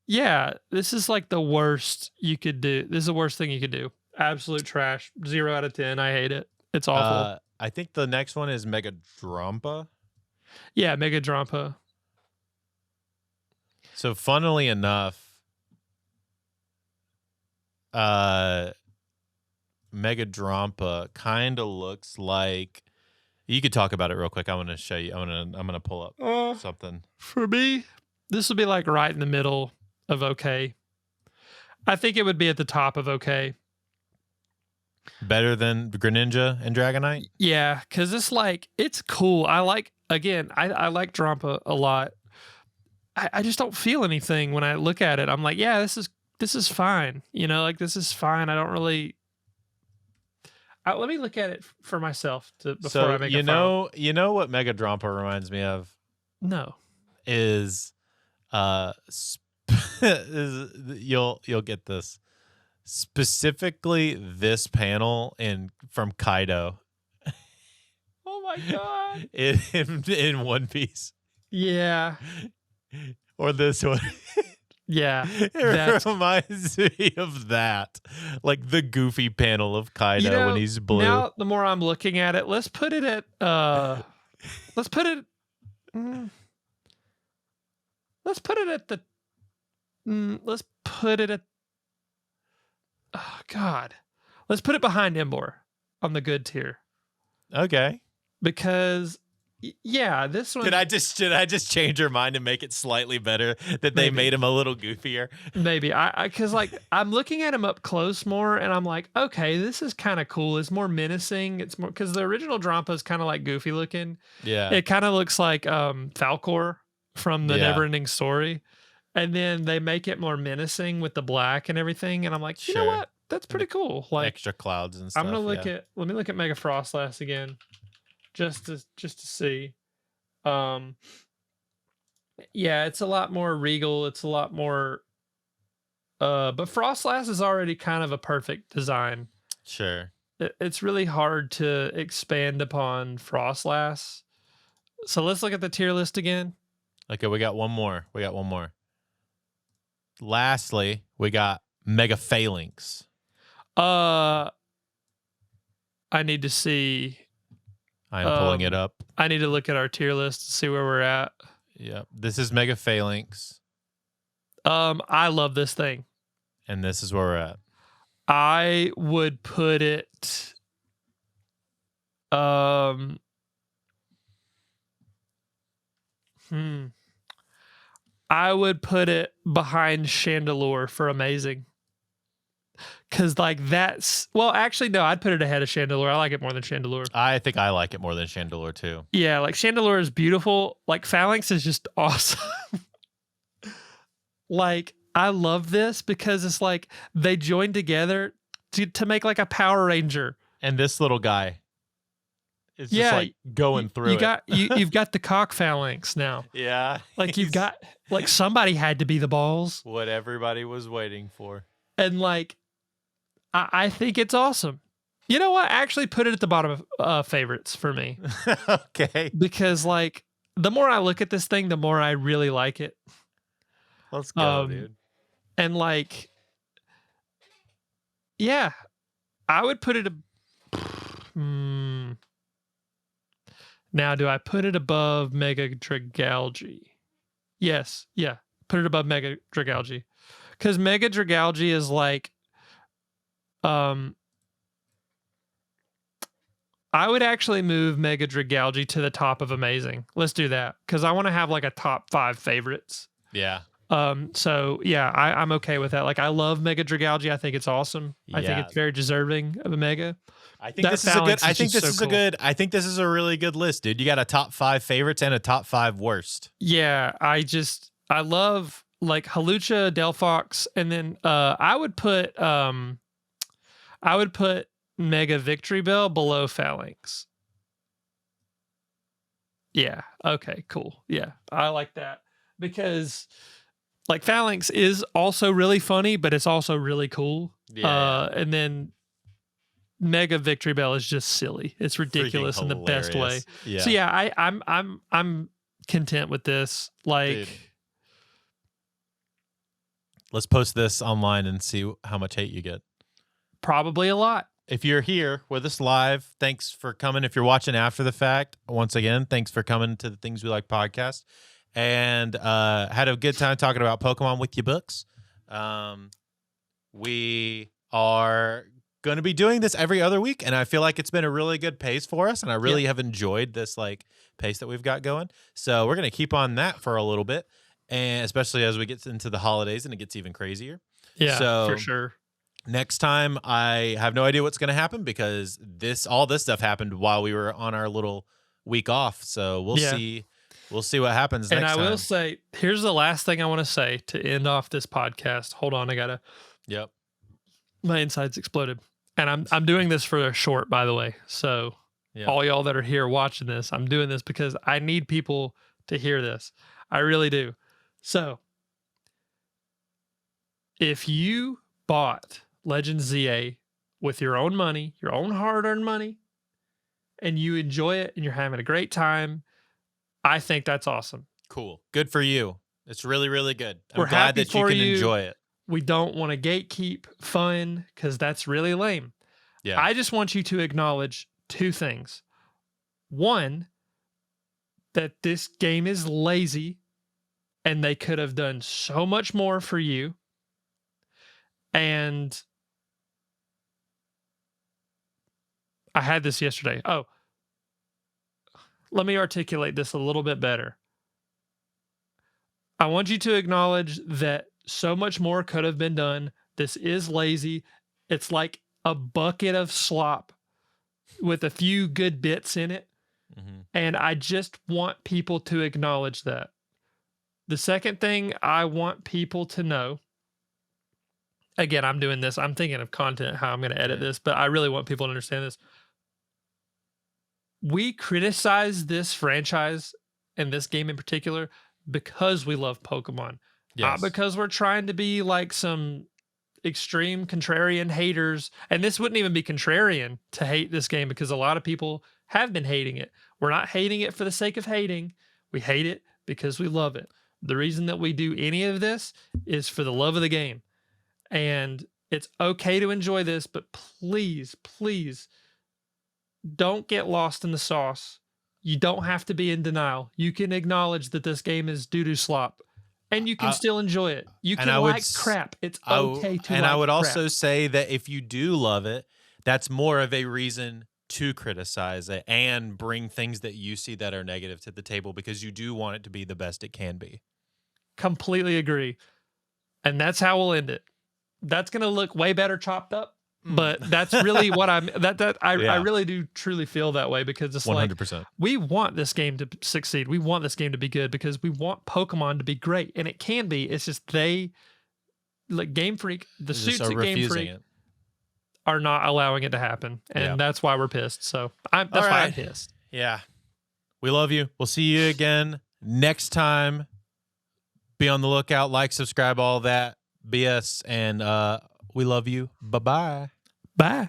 Yeah, this is like the worst you could do. This is the worst thing you could do. Absolute trash. 0 out of 10. I hate it. It's awful. I think the next one is Mega Drampa. Yeah, Mega Drampa. So funnily enough, Mega Drampa kind of looks like. You could talk about it real quick. I want to show you. I'm gonna pull up something. For me, this would be like right in the middle of okay. I think it would be at the top of okay. Better than Greninja and Dragonite. Yeah, because it's cool. I like Drampa a lot. I just don't feel anything when I look at it. I'm like, yeah, this is fine. You know, like, this is fine. I don't really. Let me look at it for myself before I make a final. you know what Mega Drampa reminds me of No. is you'll get this, specifically this panel from Kaido Oh my god. in One Piece, Yeah. or this one. Yeah. It That's- reminds me of that, like the goofy panel of Kaido when he's blue. Now, the more I'm looking at it, let's put it at let's put it at oh god. Let's put it behind Embor on the good tier. Okay. Because yeah, this one Did I just change your mind and make it slightly better that they Maybe. made him a little goofier? maybe I because like I'm looking at him up close more, and I'm like, okay, this is kind of cool. It's more menacing. It's more because the original Drampa is kind of like goofy looking. Yeah. It kind of looks like Falcor from the Yeah. Neverending Story, and then they make it more menacing with the black and everything. And I'm like, you know Sure. what? That's pretty cool. Like, Extra clouds and stuff. I'm gonna look yeah. at let me look at Mega Frostlass again, just to see. Yeah, it's a lot more regal. It's a lot more. But Frostlass is already kind of a perfect design. Sure. It's really hard to expand upon Frostlass. So let's look at the tier list again. Okay, we got one more. Lastly, we got Mega Phalanx. I need to see. I'm pulling it up. I need to look at our tier list to see where we're at. Yep. This is Mega Phalanx, I love this thing. and this is where we're at. I would put it. I would put it behind Chandelure for amazing. Cause like that's actually no, I'd put it ahead of Chandelure. I like it more than Chandelure. I think I like it more than Chandelure too. Yeah, like Chandelure is beautiful. Like Phalanx is just awesome. Like I love this because it's like they joined together to make like a Power Ranger. And this little guy, It's just like going through you've got the cock phalanx now. Yeah. Like you've got like somebody had to be the balls. What everybody was waiting for. And like I think it's awesome. You know what? Actually put it at the bottom of favorites for me. Okay. Because like the more I look at this thing, the more I really like it. Let's go, dude. And like, yeah, I would put it. Now, do I put it above Mega Dragalge? Yes. Yeah. Put it above Mega Dragalge. Because Mega Dragalge is like, I would actually move Mega Dragalge to the top of Amazing. Let's do that. Because I want to have like a top 5 favorites. Yeah. So yeah, I'm okay with that. Like I love Mega Dragalge. I think it's awesome. I think it's very deserving of a Mega. I think this is a good. I think this is a good. I think this is a really good list, dude. You got a top 5 favorites and a top 5 worst. Yeah, I love like Halucha, Delphox, and then I would put Mega Victory Bell below Phalanx. Yeah. Okay. Cool. Yeah, I like that because like Phalanx is also really funny, but it's also really cool. Yeah. And then Mega Victory Bell is just silly. It's ridiculous in the best way. Yeah. So yeah, I'm content with this. Like, dude, let's post this online and see how much hate you get. Probably a lot. If you're here with us live, thanks for coming. If you're watching after the fact, once again, thanks for coming to the Things We Like podcast. And had a good time talking about Pokemon with your books. We are going to be doing this every other week, and I feel like it's been a really good pace for us, and I really have enjoyed this like pace that we've got going. So we're going to keep on that for a little bit, and especially as we get into the holidays and it gets even crazier. Yeah, so for sure. Next time, I have no idea what's going to happen because all this stuff happened while we were on our little week off. So we'll see. We'll see what happens next time. And I will say, here's the last thing I want to say to end off this podcast. Hold on, I gotta. Yep. My insides exploded, and I'm doing this for a short, by the way. So all y'all that are here watching this, I'm doing this because I need people to hear this. I really do. So if you bought Legend ZA with your own money, your own hard-earned money, and you enjoy it and you're having a great time, I think that's awesome. Cool. Good for you. It's really, really good. We're I'm glad happy that you for can you. enjoy it. We don't want to gatekeep fun because that's really lame. Yeah. I just want you to acknowledge 2 things. One, that this game is lazy and they could have done so much more for you. And I had this yesterday. Oh, let me articulate this a little bit better. I want you to acknowledge that so much more could have been done. This is lazy. It's like a bucket of slop with a few good bits in it. Mm-hmm. And I just want people to acknowledge that. The second thing I want people to know, again, I'm doing this, I'm thinking of content, how I'm going to edit this, but I really want people to understand this. We criticize this franchise and this game in particular because we love Pokemon. Not because we're trying to be like some extreme contrarian haters. And this wouldn't even be contrarian to hate this game because a lot of people have been hating it. We're not hating it for the sake of hating. We hate it because we love it. The reason that we do any of this is for the love of the game. And it's okay to enjoy this, but please, please don't get lost in the sauce. You don't have to be in denial. You can acknowledge that this game is doo-doo slop. And you can still enjoy it. You can like crap. It's okay to And like I would crap. also say that if you do love it, that's more of a reason to criticize it and bring things that you see that are negative to the table because you do want it to be the best it can be. Completely agree. And that's how we'll end it. That's going to look way better chopped up. But that's really what I really do truly feel that way because it's 100%. like we want this game to succeed. We want this game to be good because we want Pokemon to be great, and it can be. It's just they like Game Freak, the suits at Game Freak are not allowing it to happen, and Yeah. that's why we're pissed. So that's All why I'm right. pissed. Yeah. We love you. We'll see you again next time. Be on the lookout. Like, subscribe, all that BS. And we love you. Bye-bye. Bye.